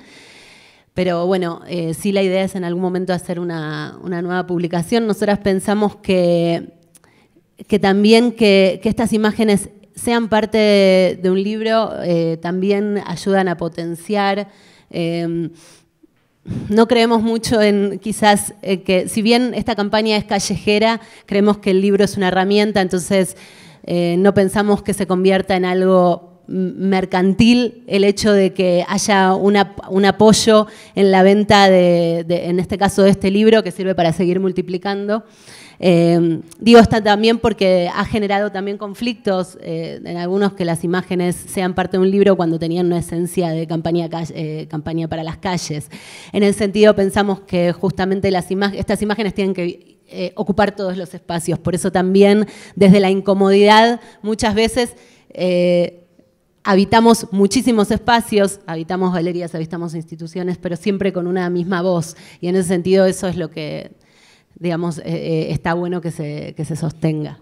Speaker 4: pero bueno, sí la idea es en algún momento hacer una nueva publicación. Nosotras pensamos que también que estas imágenes sean parte de un libro, también ayudan a potenciar. No creemos mucho en quizás que, si bien esta campaña es callejera, creemos que el libro es una herramienta, entonces no pensamos que se convierta en algo mercantil el hecho de que haya un apoyo en la venta en este caso de este libro, que sirve para seguir multiplicando. Digo esto también porque ha generado también conflictos en algunos, que las imágenes sean parte de un libro cuando tenían una esencia de campaña para las calles. En ese sentido pensamos que justamente estas imágenes tienen que ocupar todos los espacios, por eso también desde la incomodidad muchas veces habitamos muchísimos espacios, habitamos galerías, habitamos instituciones, pero siempre con una misma voz, y en ese sentido eso es lo que, digamos, está bueno que se sostenga.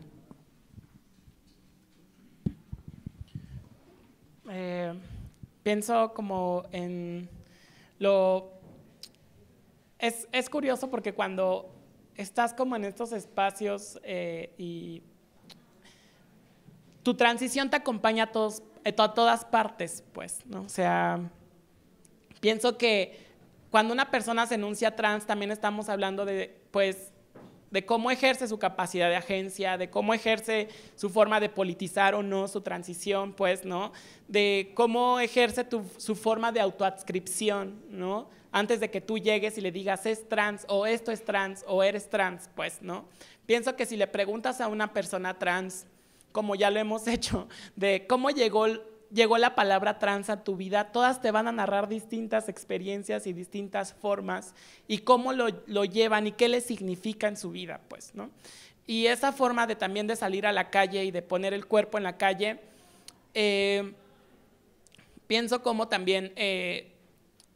Speaker 2: Pienso como en lo... Es curioso porque cuando estás como en estos espacios y tu transición te acompaña a todas partes, pues, ¿no? O sea, pienso que cuando una persona se enuncia trans, también estamos hablando de cómo ejerce su capacidad de agencia, de cómo ejerce su forma de politizar o no su transición, pues, ¿no? De cómo ejerce su forma de autoadscripción, ¿no? Antes de que tú llegues y le digas es trans, o esto es trans, o eres trans, pues, ¿no? Pienso que si le preguntas a una persona trans, como ya lo hemos hecho, de cómo llegó la palabra trans a tu vida, todas te van a narrar distintas experiencias y distintas formas y cómo lo llevan y qué les significa en su vida, pues, ¿no? Y esa forma también de salir a la calle y de poner el cuerpo en la calle, pienso como también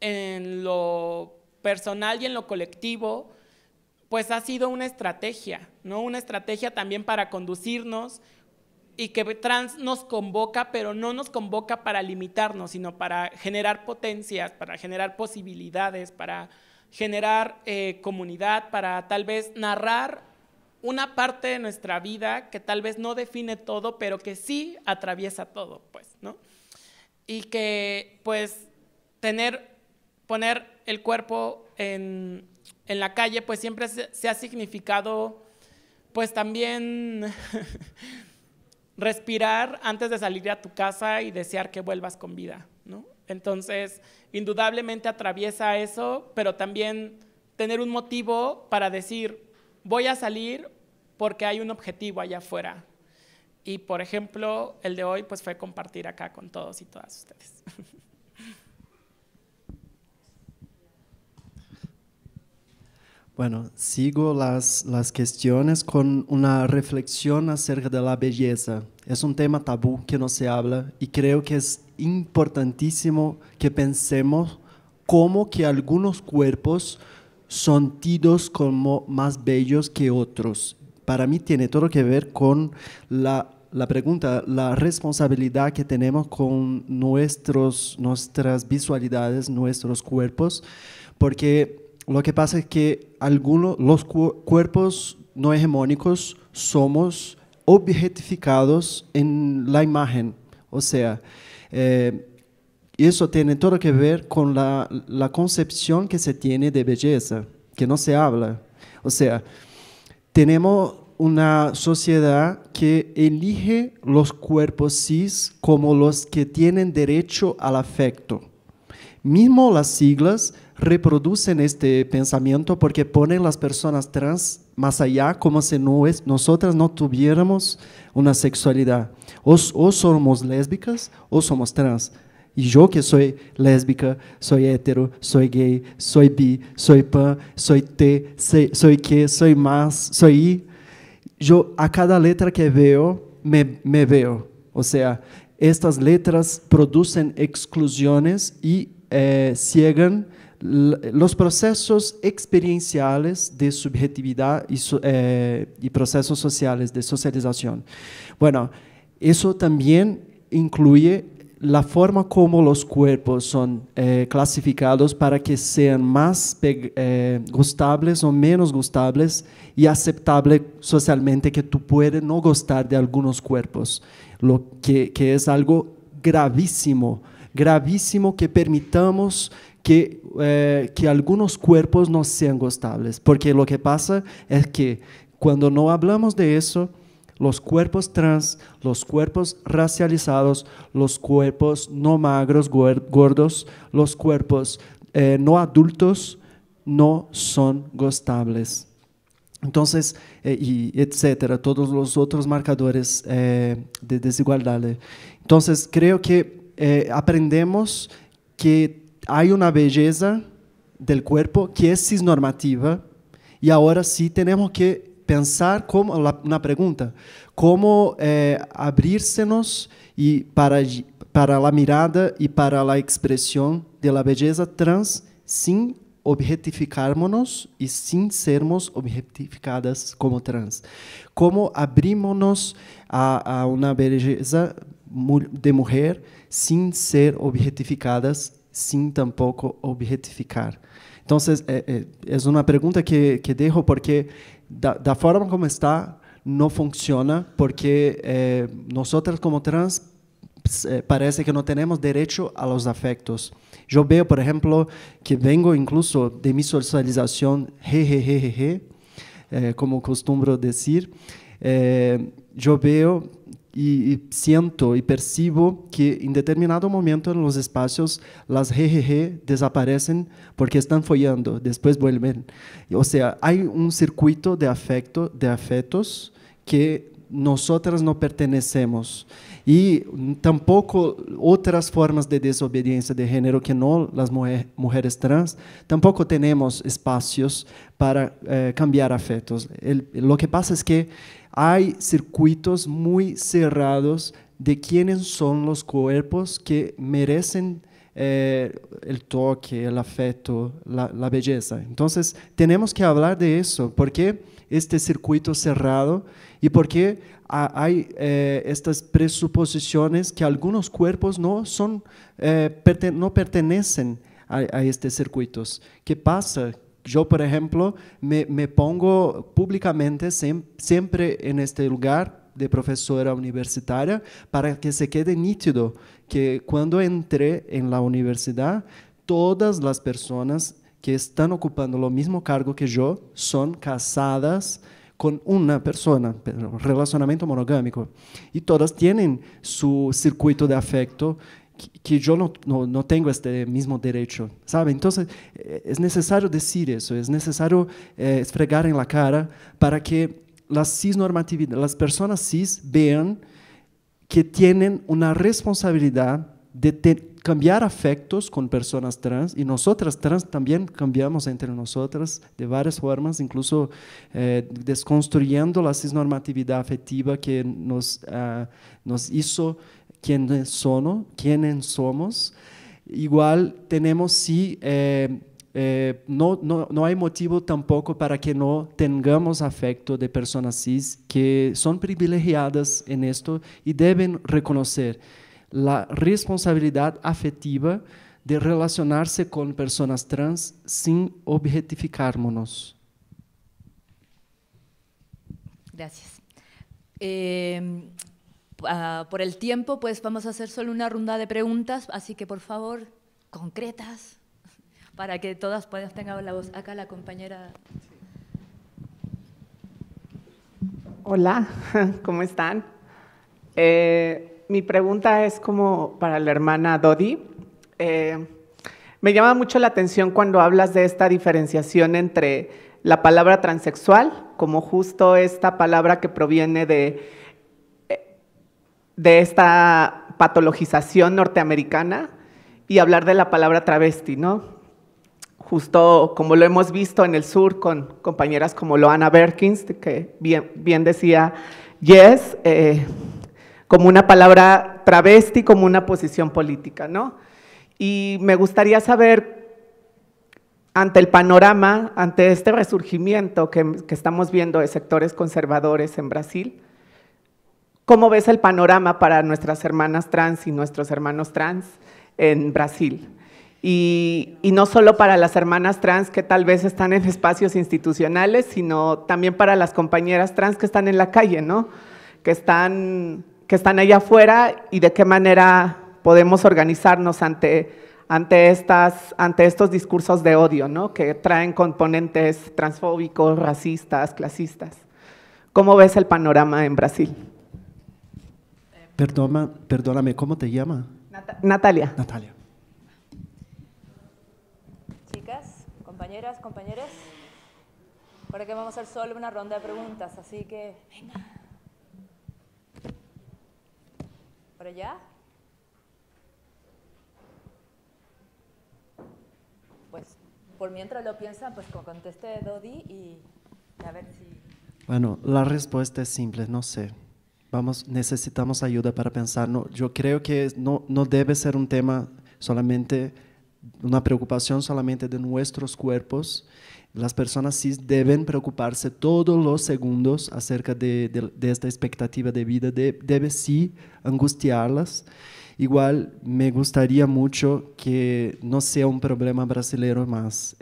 Speaker 2: en lo personal y en lo colectivo, pues ha sido una estrategia, ¿no? Una estrategia también para conducirnos, y que trans nos convoca, pero no nos convoca para limitarnos, sino para generar potencias, para generar posibilidades, para generar comunidad, para tal vez narrar una parte de nuestra vida que tal vez no define todo, pero que sí atraviesa todo, pues, ¿no? Y que, pues, poner el cuerpo en la calle, pues siempre se ha significado, pues también respirar antes de salir a tu casa y desear que vuelvas con vida, ¿no? Entonces, indudablemente atraviesa eso, pero también tener un motivo para decir, voy a salir porque hay un objetivo allá afuera. Y, por ejemplo, el de hoy pues fue compartir acá con todos y todas ustedes.
Speaker 5: Bueno, sigo las cuestiones con una reflexión acerca de la belleza. Es un tema tabú que no se habla y creo que es importantísimo que pensemos cómo que algunos cuerpos son tidos como más bellos que otros. Para mí tiene todo que ver con la pregunta, la responsabilidad que tenemos con nuestras visualidades, nuestros cuerpos, porque lo que pasa es que los cuerpos no hegemónicos somos objetificados en la imagen. O sea, eso tiene todo que ver con la concepción que se tiene de belleza, que no se habla. O sea, tenemos una sociedad que elige los cuerpos cis como los que tienen derecho al afecto. Mismo las siglas reproducen este pensamiento porque ponen las personas trans más allá, como si nosotras no tuviéramos una sexualidad. O somos lésbicas o somos trans. Y yo que soy lésbica, soy hetero, soy gay, soy bi, soy pan, soy T, soy que, soy más, soy I. Yo a cada letra que veo, me veo. O sea, estas letras producen exclusiones y ciegan los procesos experienciales de subjetividad y procesos sociales de socialización. Bueno, eso también incluye la forma como los cuerpos son clasificados para que sean más gustables o menos gustables y aceptables socialmente, que tú puedes no gustar de algunos cuerpos, lo que es algo gravísimo, gravísimo que permitamos que algunos cuerpos no sean gustables, porque lo que pasa es que cuando no hablamos de eso, los cuerpos trans, los cuerpos racializados, los cuerpos no magros, gordos, los cuerpos no adultos no son gustables. Entonces, y etcétera, todos los otros marcadores de desigualdad. Entonces, creo que aprendemos que hay una belleza del cuerpo que es cisnormativa, y ahora sí tenemos que pensar como una pregunta, cómo abrírsenos y para la mirada y para la expresión de la belleza trans sin objetificarnos y sin sermos objetificadas como trans. Cómo abrímonos a una belleza de mujer sin ser objetificadas, sin tampoco objetificar. Entonces, es una pregunta que dejo porque da forma como está no funciona, porque nosotras como trans parece que no tenemos derecho a los afectos. Yo veo, por ejemplo, que vengo incluso de mi socialización jejejeje, como costumbro decir, yo veo y siento y percibo que en determinado momento en los espacios las jejeje desaparecen porque están follando, después vuelven. O sea, hay un circuito de afectos que nosotras no pertenecemos, y tampoco otras formas de desobediencia de género que no las mujeres trans, tampoco tenemos espacios para cambiar afectos. Lo que pasa es que hay circuitos muy cerrados de quiénes son los cuerpos que merecen el toque, el afecto, la belleza. Entonces, tenemos que hablar de eso. ¿Por qué este circuito cerrado? Y por qué hay estas presuposiciones que algunos cuerpos no pertenecen a estos circuitos. ¿Qué pasa? Yo, por ejemplo, me pongo públicamente siempre en este lugar de profesora universitaria para que se quede nítido que cuando entré en la universidad, todas las personas que están ocupando lo mismo cargo que yo son casadas con una persona, relacionamiento monogámico, y todas tienen su circuito de afecto que yo no tengo este mismo derecho, ¿sabe? Entonces, es necesario decir eso, es necesario esfregar en la cara para que las personas cis vean que tienen una responsabilidad de cambiar afectos con personas trans, y nosotras trans también cambiamos entre nosotras de varias formas, incluso desconstruyendo la cisnormatividad afectiva que nos hizo quienes somos. Igual tenemos sí, no hay motivo tampoco para que no tengamos afecto de personas cis que son privilegiadas en esto y deben reconocer la responsabilidad afectiva de relacionarse con personas trans sin objetificarnos.
Speaker 3: Gracias. Por el tiempo, pues vamos a hacer solo una ronda de preguntas, así que por favor, concretas, para que todas tengan la voz. Acá la compañera.
Speaker 6: Hola, ¿cómo están? Mi pregunta es como para la hermana Dodi. Me llama mucho la atención cuando hablas de esta diferenciación entre la palabra transexual, como justo esta palabra que proviene de esta patologización norteamericana, y hablar de la palabra travesti, ¿no? Justo como lo hemos visto en el sur con compañeras como Loana Berkins, que bien decía Yes, como una palabra travesti, como una posición política, ¿no? Y me gustaría saber ante el panorama, ante este resurgimiento que estamos viendo de sectores conservadores en Brasil, ¿cómo ves el panorama para nuestras hermanas trans y nuestros hermanos trans en Brasil? Y no solo para las hermanas trans que tal vez están en espacios institucionales, sino también para las compañeras trans que están en la calle, ¿no? Que están allá afuera, y de qué manera podemos organizarnos ante estos discursos de odio, ¿no? Que traen componentes transfóbicos, racistas, clasistas. ¿Cómo ves el panorama en Brasil?
Speaker 5: Perdóname, ¿cómo te llamas?
Speaker 6: Natalia.
Speaker 5: Natalia.
Speaker 3: Chicas, compañeras, compañeros, ahora que vamos a hacer solo una ronda de preguntas, así que venga. ¿Por allá? Pues por mientras lo piensan, pues conteste Dodi y a ver si…
Speaker 5: Bueno, la respuesta es simple, no sé. Necesitamos ayuda para pensar. No, yo creo que no debe ser un tema solamente, una preocupación solamente de nuestros cuerpos. Las personas cis deben preocuparse todos los segundos acerca de esta expectativa de vida, debe sí angustiarlas. Igual me gustaría mucho que no sea un problema brasileño más,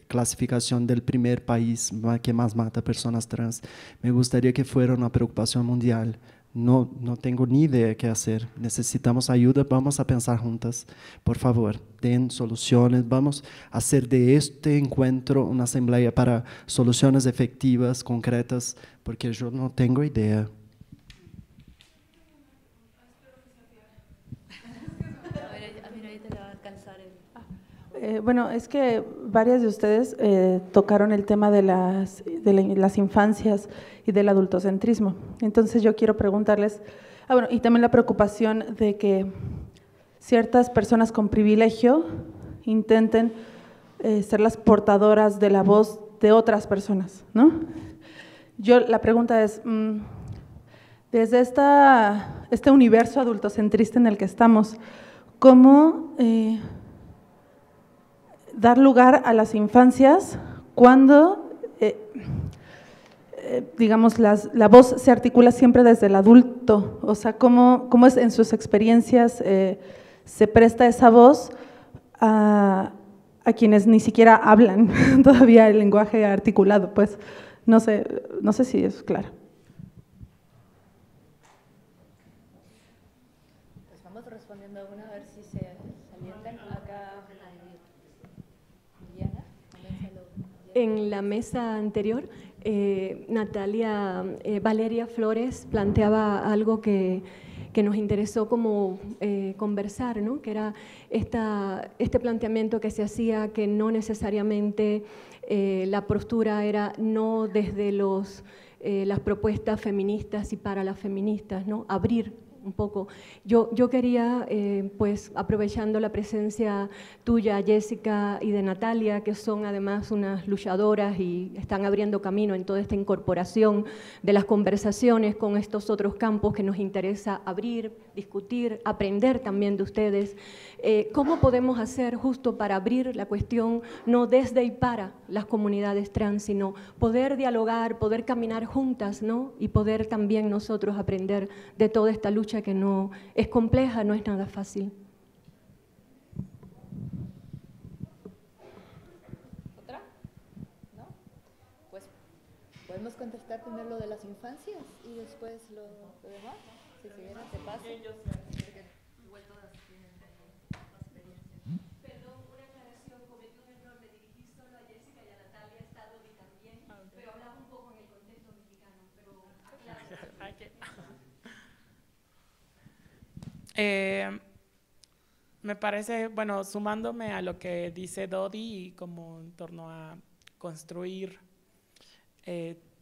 Speaker 5: clasificación del primer país que más mata personas trans. Me gustaría que fuera una preocupación mundial. No tengo ni idea qué hacer. Necesitamos ayuda, vamos a pensar juntas. Por favor, den soluciones. Vamos a hacer de este encuentro una asamblea para soluciones efectivas, concretas, porque yo no tengo idea.
Speaker 7: Bueno, es que varias de ustedes tocaron el tema de las infancias y del adultocentrismo. Entonces yo quiero preguntarles, bueno, y también la preocupación de que ciertas personas con privilegio intenten ser las portadoras de la voz de otras personas, ¿no? La pregunta es, desde este universo adultocentrista en el que estamos, ¿cómo dar lugar a las infancias cuando, digamos, la voz se articula siempre desde el adulto? O sea, ¿cómo es en sus experiencias se presta esa voz a quienes ni siquiera hablan todavía el lenguaje articulado? Pues no sé si es claro.
Speaker 3: Pues vamos respondiendo a una, a ver si se alientan acá.
Speaker 8: En la mesa anterior, Valeria Flores planteaba algo que nos interesó como conversar, ¿no? Que era este planteamiento que se hacía, que no necesariamente la postura era no desde las propuestas feministas y para las feministas, ¿no? Abrir un poco. Yo quería, pues, aprovechando la presencia tuya, Jessica, y de Natalia, que son además unas luchadoras y están abriendo camino en toda esta incorporación de las conversaciones con estos otros campos que nos interesa abrir, discutir, aprender también de ustedes. ¿Cómo podemos hacer justo para abrir la cuestión no desde y para las comunidades trans, sino poder dialogar, poder caminar juntas, ¿no? Y poder también nosotros aprender de toda esta lucha que no es compleja, no es nada fácil.
Speaker 3: ¿Otra? ¿No? Pues podemos contestar primero lo de las infancias y después lo demás. Si siguiera, te paso. Igual todas tienen experiencia.
Speaker 9: Perdón, una aclaración. Cometí un error de dirigir solo a Jessica y a Natalia, está Dodi también, pero hablaba un poco en el contexto mexicano, pero
Speaker 2: me parece, bueno, sumándome a lo que dice Dodi y como en torno a construir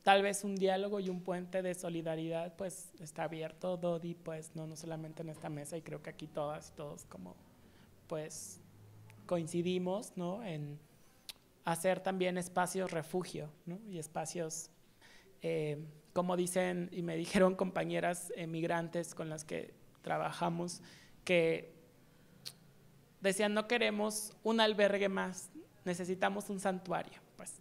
Speaker 2: tal vez un diálogo y un puente de solidaridad, pues está abierto Dodi, pues no solamente en esta mesa, y creo que aquí todas y todos como pues coincidimos, ¿no? En hacer también espacios refugio, ¿no? Y espacios, como dicen y me dijeron compañeras migrantes con las que trabajamos, que decían no queremos un albergue más, necesitamos un santuario, pues,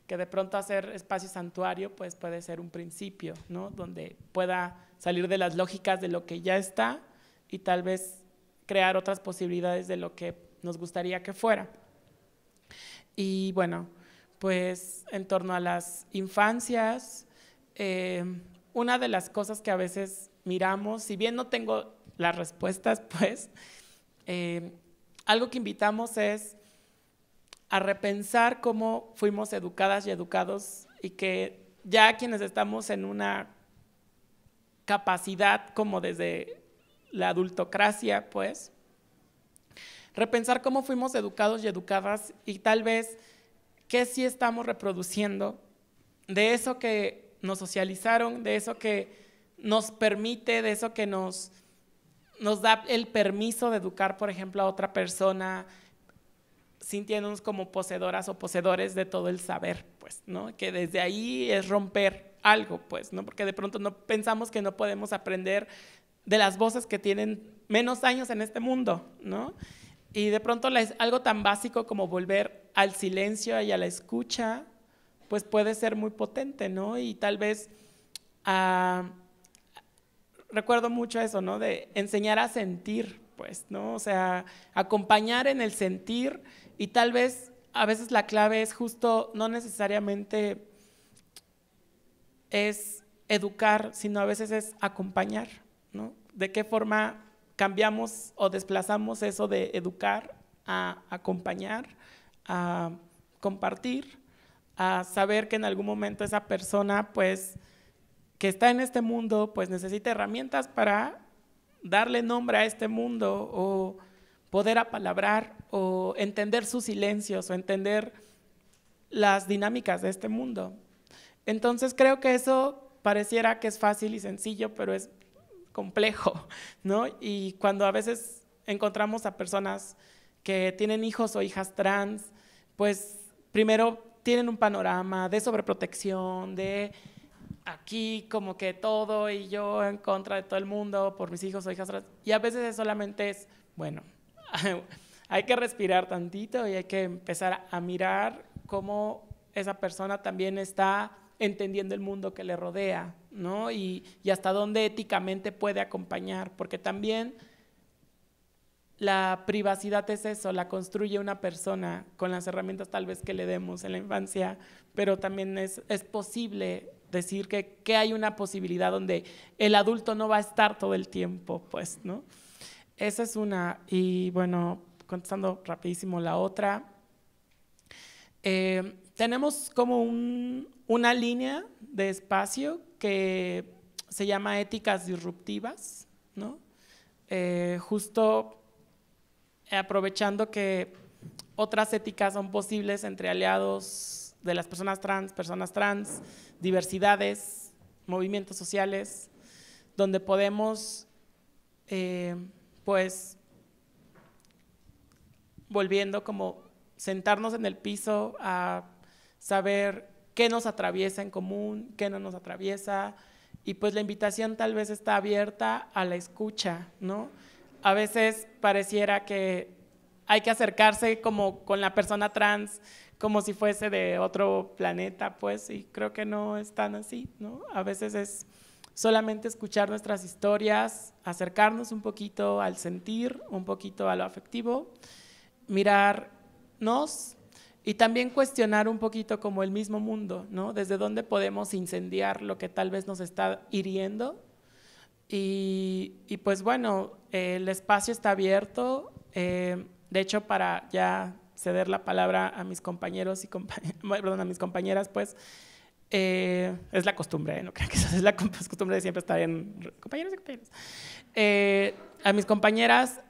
Speaker 2: que de pronto hacer espacio santuario pues puede ser un principio, ¿no? Donde pueda salir de las lógicas de lo que ya está y tal vez crear otras posibilidades de lo que nos gustaría que fuera. Y bueno, pues en torno a las infancias, una de las cosas que a veces miramos, si bien no tengo las respuestas, pues algo que invitamos es a repensar cómo fuimos educadas y educados, y que ya quienes estamos en una capacidad como desde la adultocracia, pues, repensar cómo fuimos educados y educadas, y tal vez qué sí estamos reproduciendo de eso que nos socializaron, de eso que nos permite, de eso que nos da el permiso de educar, por ejemplo, a otra persona, sintiéndonos como poseedoras o poseedores de todo el saber, pues, ¿no? Que desde ahí es romper algo, pues, ¿no? Porque de pronto no pensamos que no podemos aprender de las voces que tienen menos años en este mundo, ¿no? Y de pronto algo tan básico como volver al silencio y a la escucha, pues puede ser muy potente, ¿no? Y tal vez recuerdo mucho eso, ¿no? De enseñar a sentir, pues, ¿no? O sea, acompañar en el sentir, y tal vez a veces la clave es justo, no necesariamente es educar, sino a veces es acompañar, ¿no? De qué forma cambiamos o desplazamos eso de educar a acompañar, a compartir, a saber que en algún momento esa persona, pues, que está en este mundo, pues necesita herramientas para darle nombre a este mundo, o poder apalabrar, o entender sus silencios, o entender las dinámicas de este mundo. Entonces creo que eso pareciera que es fácil y sencillo, pero es complejo, ¿no? Y cuando a veces encontramos a personas que tienen hijos o hijas trans, pues primero tienen un panorama de sobreprotección, de aquí como que todo y yo en contra de todo el mundo por mis hijos o hijas trans, y a veces solamente es, bueno, hay que respirar tantito y hay que empezar a mirar cómo esa persona también está entendiendo el mundo que le rodea, ¿no? Y hasta dónde éticamente puede acompañar, porque también la privacidad es eso, la construye una persona con las herramientas tal vez que le demos en la infancia, pero también es posible decir que hay una posibilidad donde el adulto no va a estar todo el tiempo, pues, ¿no? Esa es una. Y bueno, contestando rapidísimo la otra, tenemos como una línea de espacio que se llama éticas disruptivas, ¿no? Justo aprovechando que otras éticas son posibles entre aliados de las personas trans, diversidades, movimientos sociales, donde podemos, pues, volviendo como sentarnos en el piso a saber qué nos atraviesa en común, qué no nos atraviesa, y pues la invitación tal vez está abierta a la escucha, ¿no? A veces pareciera que hay que acercarse como con la persona trans como si fuese de otro planeta, pues, y creo que no es tan así, ¿no? A veces es solamente escuchar nuestras historias, acercarnos un poquito al sentir, un poquito a lo afectivo, mirarnos y también cuestionar un poquito como el mismo mundo, ¿no? Desde dónde podemos incendiar lo que tal vez nos está hiriendo. Y pues bueno, el espacio está abierto. De hecho, para ya ceder la palabra a mis compañeros y a mis compañeras, pues es la costumbre, no creo que eso es la costumbre de siempre estar en compañeros y compañeras. A mis compañeras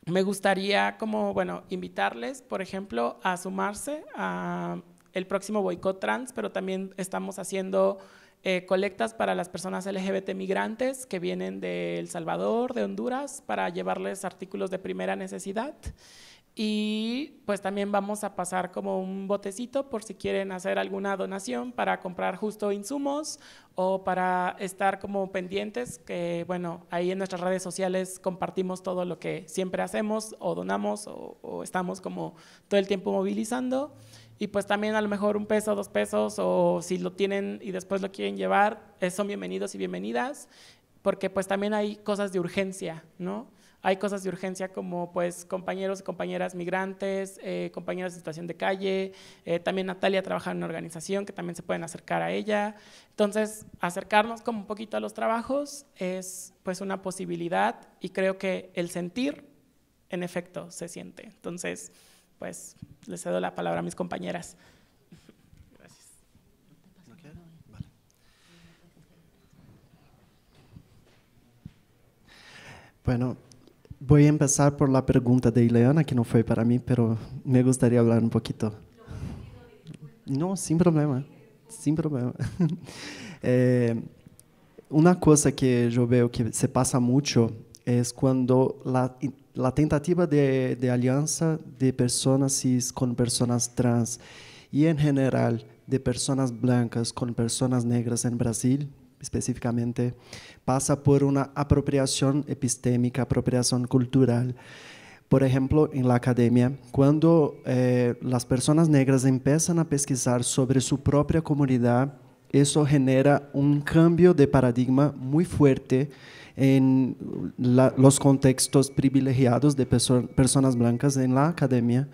Speaker 2: me gustaría como, bueno, invitarles, por ejemplo, a sumarse a el próximo boicot trans, pero también estamos haciendo colectas para las personas LGBT migrantes que vienen de El Salvador, de Honduras, para llevarles artículos de primera necesidad. Y pues también vamos a pasar como un botecito por si quieren hacer alguna donación para comprar justo insumos o para estar como pendientes, que bueno, ahí en nuestras redes sociales compartimos todo lo que siempre hacemos o donamos o estamos como todo el tiempo movilizando. Y pues también a lo mejor 1 peso, 2 pesos, o si lo tienen y después lo quieren llevar, son bienvenidos y bienvenidas, porque pues también hay cosas de urgencia, ¿no? Hay cosas de urgencia como pues compañeros y compañeras migrantes, compañeras de situación de calle, también Natalia trabaja en una organización que también se pueden acercar a ella. Entonces, acercarnos como un poquito a los trabajos es pues una posibilidad, y creo que el sentir, en efecto, se siente. Entonces, pues les cedo la palabra a mis compañeras. Gracias.
Speaker 5: Okay, vale. Bueno, voy a empezar por la pregunta de Ileana, que no fue para mí, pero me gustaría hablar un poquito. No, sin problema, sin problema. Una cosa que yo veo que se pasa mucho es cuando la tentativa de alianza de personas cis con personas trans y en general de personas blancas con personas negras en Brasil, específicamente, pasa por una apropiación epistémica, apropiación cultural. Por ejemplo, en la academia, cuando las personas negras empiezan a pesquisar sobre su propia comunidad, eso genera un cambio de paradigma muy fuerte en los contextos privilegiados de personas blancas en la academia,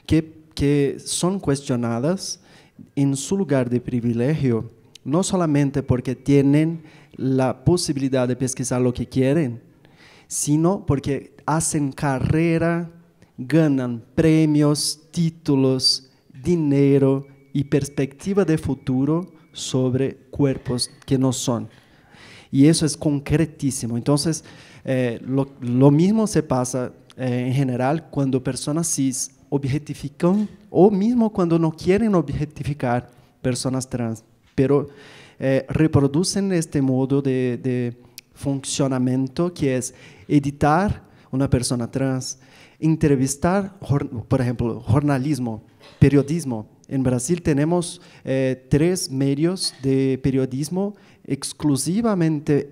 Speaker 5: que son cuestionadas en su lugar de privilegio, no solamente porque tienen la posibilidad de pesquisar lo que quieren, sino porque hacen carrera, ganan premios, títulos, dinero y perspectiva de futuro sobre cuerpos que no son. Y eso es concretísimo. Entonces, lo mismo se pasa en general cuando personas cis objetifican, o mismo cuando no quieren objetificar personas trans, pero reproducen este modo de funcionamiento que es editar una persona trans, entrevistar, por ejemplo, jornalismo, periodismo. En Brasil tenemos 3 medios de periodismo exclusivamente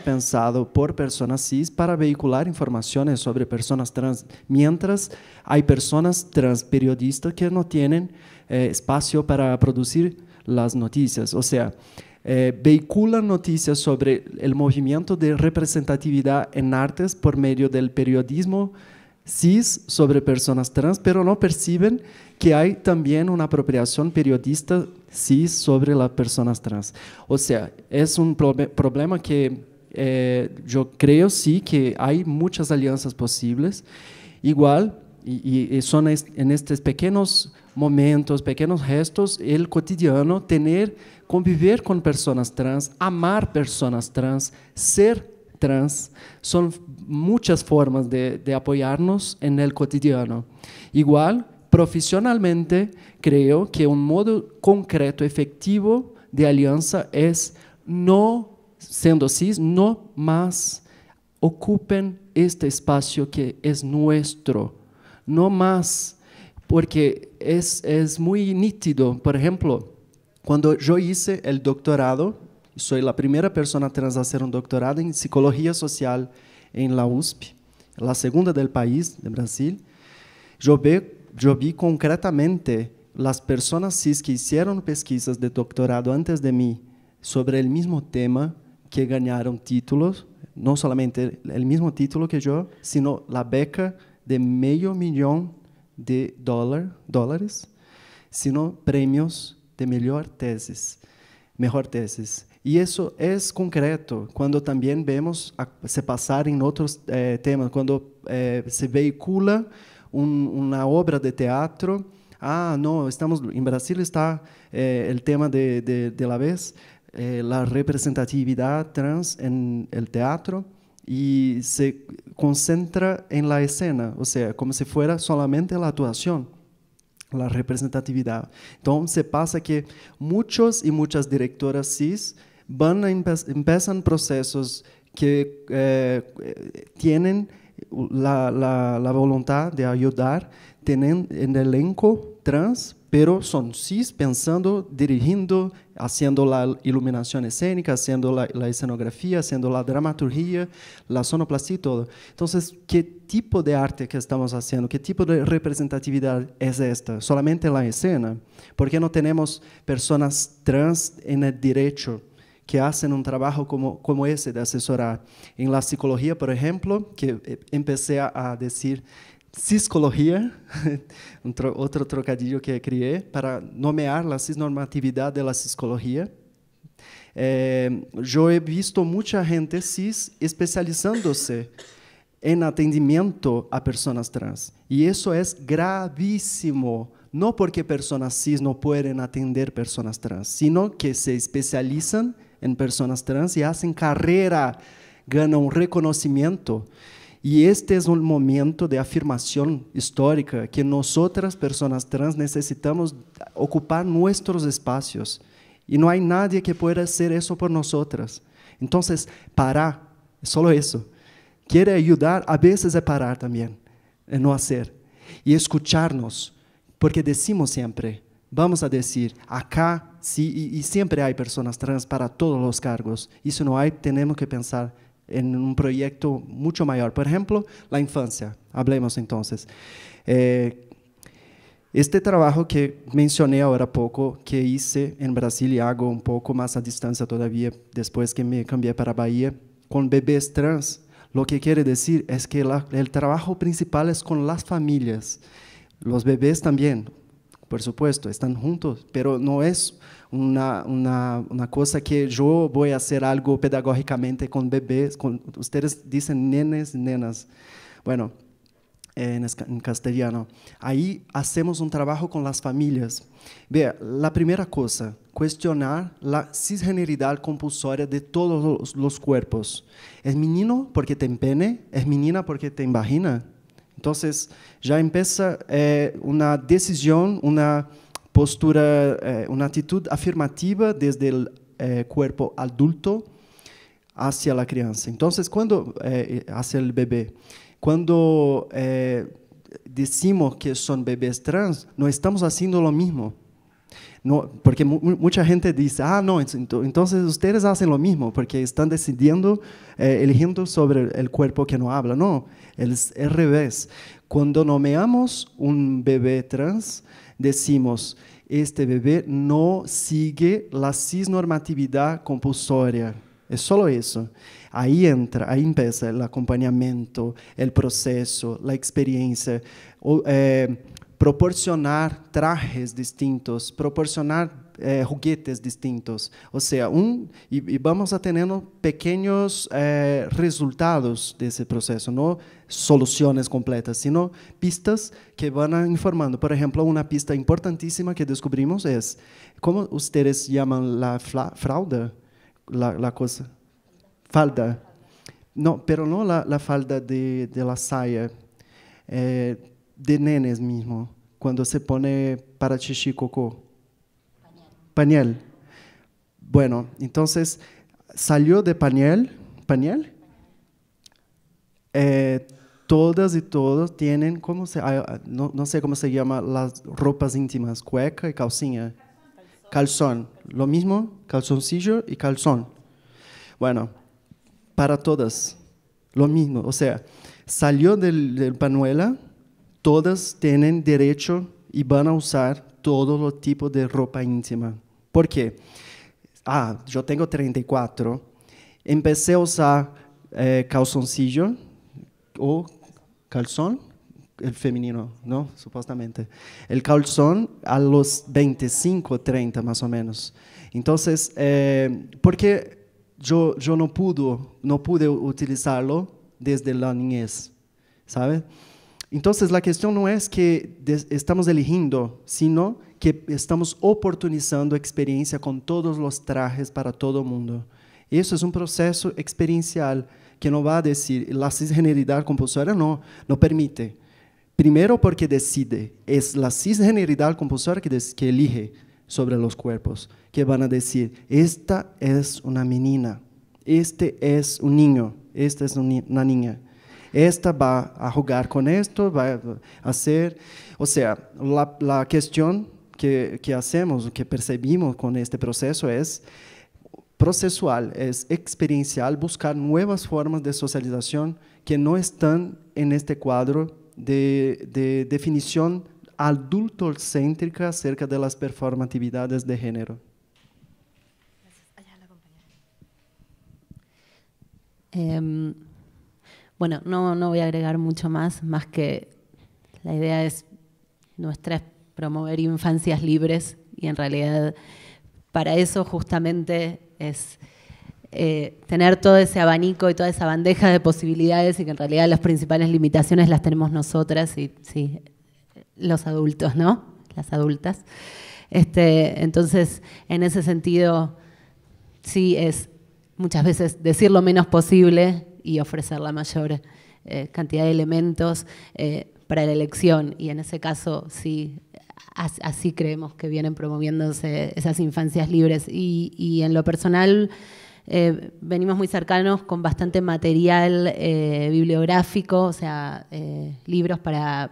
Speaker 5: pensado por personas cis para vehicular informaciones sobre personas trans, mientras hay personas trans periodistas que no tienen espacio para producir las noticias. O sea, vehiculan noticias sobre el movimiento de representatividad en artes por medio del periodismo cis sobre personas trans, pero no perciben que hay también una apropiación periodista cis sobre las personas trans. O sea, es un problema que yo creo sí que hay muchas alianzas posibles, igual, y son en estos pequeños momentos, pequeños gestos, el cotidiano, convivir con personas trans, amar personas trans, ser trans, son muchas formas de apoyarnos en el cotidiano. Igual, profesionalmente, creo que un modo concreto, efectivo de alianza es no, siendo cis, no más ocupen este espacio que es nuestro, no más, porque es muy nítido. Por ejemplo, cuando yo hice el doctorado, soy la primera persona trans a hacer un doctorado en psicología social en la USP, la segunda del país, de Brasil. Yo vi concretamente las personas cis que hicieron pesquisas de doctorado antes de mí sobre el mismo tema, que ganaron títulos, no solamente el mismo título que yo, sino la beca de $500,000, sino premios de mejor tesis. Y eso es concreto cuando también vemos se pasar en otros temas, cuando se vehicula una obra de teatro. No, en Brasil está el tema de la vez, la representatividad trans en el teatro, y se concentra en la escena, o sea, como si fuera solamente la actuación, la representatividad. Entonces pasa que muchos y muchas directoras cis empiezan procesos que tienen la voluntad de ayudar, tienen en el elenco trans, pero son cis pensando, dirigiendo, haciendo la iluminación escénica, haciendo la escenografía, haciendo la dramaturgia, la sonoplastia y todo. Entonces, ¿qué tipo de arte que estamos haciendo? ¿Qué tipo de representatividad es esta? ¿Solamente en la escena? ¿Por qué no tenemos personas trans en el derecho que hacen un trabajo como ese de asesorar? En la psicología, por ejemplo, que empecé a decir ciscología, otro trocadillo que creé para nomear la cisnormatividad de la psicología. Yo he visto mucha gente cis especializándose en atendimiento a personas trans. Y eso es gravísimo. No porque personas cis no pueden atender personas trans, sino que se especializan en personas trans y hacen carrera, ganan un reconocimiento. Y este es un momento de afirmación histórica que nosotras, personas trans, necesitamos ocupar nuestros espacios. Y no hay nadie que pueda hacer eso por nosotras. Entonces, parar, solo eso. Quiere ayudar, a veces es parar también, no hacer. Y escucharnos, porque decimos siempre, vamos a decir, acá sí, y siempre hay personas trans para todos los cargos. Y si no hay, tenemos que pensar en un proyecto mucho mayor. Por ejemplo, la infancia. Hablemos entonces. Este trabajo que mencioné ahora poco, que hice en Brasil y hago un poco más a distancia todavía, después que me cambié para Bahía, con bebés trans, lo que quiere decir es que el trabajo principal es con las familias. Los bebés también, por supuesto, están juntos, pero no es una cosa que yo voy a hacer algo pedagógicamente con bebés. Ustedes dicen nenes, nenas. Bueno, en castellano. Ahí hacemos un trabajo con las familias. Vea, la primera cosa, cuestionar la cisgeneridad compulsoria de todos los cuerpos. ¿Es menino porque tem pene? ¿Es menina porque tem vagina? Entonces, ya empieza una decisión, una postura, una actitud afirmativa desde el cuerpo adulto hacia la crianza. Entonces, hacia el bebé. Cuando decimos que son bebés trans, no estamos haciendo lo mismo. No, porque mucha gente dice, no, entonces ustedes hacen lo mismo, porque están decidiendo, eligiendo sobre el cuerpo que no habla. No, es el revés. Cuando nomeamos un bebé trans, decimos, este bebé no sigue la cisnormatividad compulsoria. Es solo eso. Ahí empieza el acompañamiento, el proceso, la experiencia, proporcionar trajes distintos, proporcionar juguetes distintos. O sea, y vamos a tener pequeños resultados de ese proceso, no soluciones completas, sino pistas que van informando. Por ejemplo, una pista importantísima que descubrimos es, ¿cómo ustedes llaman la fralda? La cosa, falda, no, pero no la falda de la saya, de nenes mismo, cuando se pone para xixi cocó. Pañal. Bueno, entonces salió de pañal. Todas y todos tienen, no sé cómo se llama, las ropas íntimas, cueca y calcinha. Calzón, lo mismo, calzoncillo y calzón. Bueno, para todas, lo mismo. O sea, salió del pañuelo, todas tienen derecho y van a usar todo los tipos de ropa íntima. ¿Por qué? Yo tengo 34, empecé a usar calzoncillo o calzón, el femenino, ¿no? Supuestamente. El calzón a los 25, 30 más o menos. Entonces, porque yo no pude utilizarlo desde la niñez, ¿sabe? Entonces, la cuestión no es que estamos eligiendo, sino que estamos oportunizando experiencia con todos los trajes para todo el mundo. Eso es un proceso experiencial que no va a decir, la cisgeneridad compulsoria no permite. Primero porque decide, es la cisgeneridad compulsoria que elige sobre los cuerpos, que van a decir, esta es una menina, este es un niño, esta es una niña. esta va a jugar con esto, va a hacer, o sea, la cuestión que hacemos, que percibimos con este proceso es procesual, es experiencial, buscar nuevas formas de socialización que no están en este cuadro de definición adultocéntrica acerca de las performatividades de género.
Speaker 4: Bueno, no voy a agregar mucho más que la idea es nuestra es promover infancias libres y en realidad para eso justamente es tener todo ese abanico y toda esa bandeja de posibilidades y que en realidad las principales limitaciones las tenemos nosotras y sí, los adultos, ¿no? Las adultas. Entonces, en ese sentido, sí es muchas veces decir lo menos posible y ofrecer la mayor cantidad de elementos para la elección. Y en ese caso, sí, así creemos que vienen promoviéndose esas infancias libres. Y en lo personal, venimos muy cercanos con bastante material bibliográfico, o sea, libros para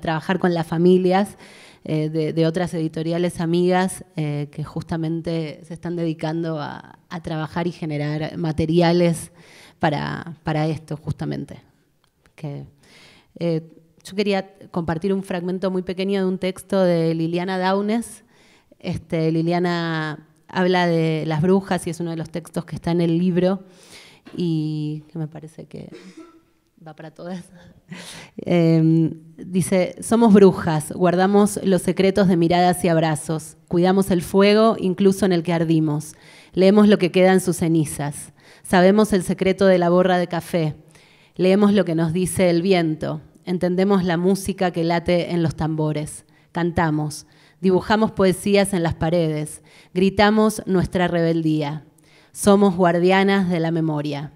Speaker 4: trabajar con las familias de otras editoriales amigas que justamente se están dedicando a trabajar y generar materiales para esto justamente. Yo quería compartir un fragmento muy pequeño de un texto de Liliana Downes. Liliana habla de las brujas y es uno de los textos que está en el libro y que me parece que va para todas. Dice, somos brujas, guardamos los secretos de miradas y abrazos, cuidamos el fuego incluso en el que ardimos, leemos lo que queda en sus cenizas, sabemos el secreto de la borra de café, leemos lo que nos dice el viento, entendemos la música que late en los tambores, cantamos, dibujamos poesías en las paredes, gritamos nuestra rebeldía, somos guardianas de la memoria.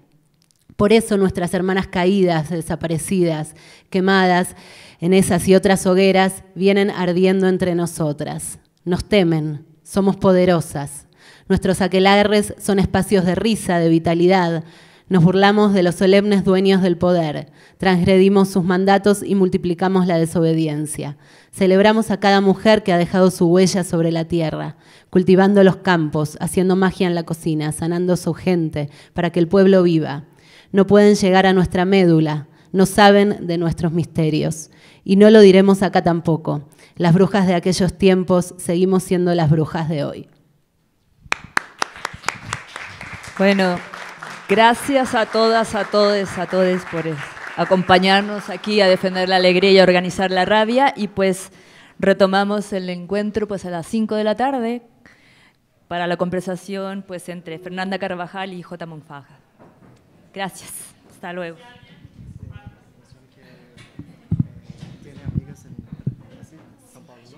Speaker 4: Por eso nuestras hermanas caídas, desaparecidas, quemadas en esas y otras hogueras, vienen ardiendo entre nosotras. Nos temen, somos poderosas. Nuestros aquelarres son espacios de risa, de vitalidad. Nos burlamos de los solemnes dueños del poder. Transgredimos sus mandatos y multiplicamos la desobediencia. Celebramos a cada mujer que ha dejado su huella sobre la tierra, cultivando los campos, haciendo magia en la cocina, sanando su gente para que el pueblo viva. No pueden llegar a nuestra médula, no saben de nuestros misterios. Y no lo diremos acá tampoco. Las brujas de aquellos tiempos seguimos siendo las brujas de hoy.
Speaker 3: Bueno, gracias a todas, a todos, a todos por acompañarnos aquí a defender la alegría y a organizar la rabia. Y pues retomamos el encuentro pues a las 5 de la tarde para la conversación pues entre Fernanda Carvajal y J. Monfaja. Gracias. Hasta luego.
Speaker 5: ¿Tiene amigas en São Paulo, no?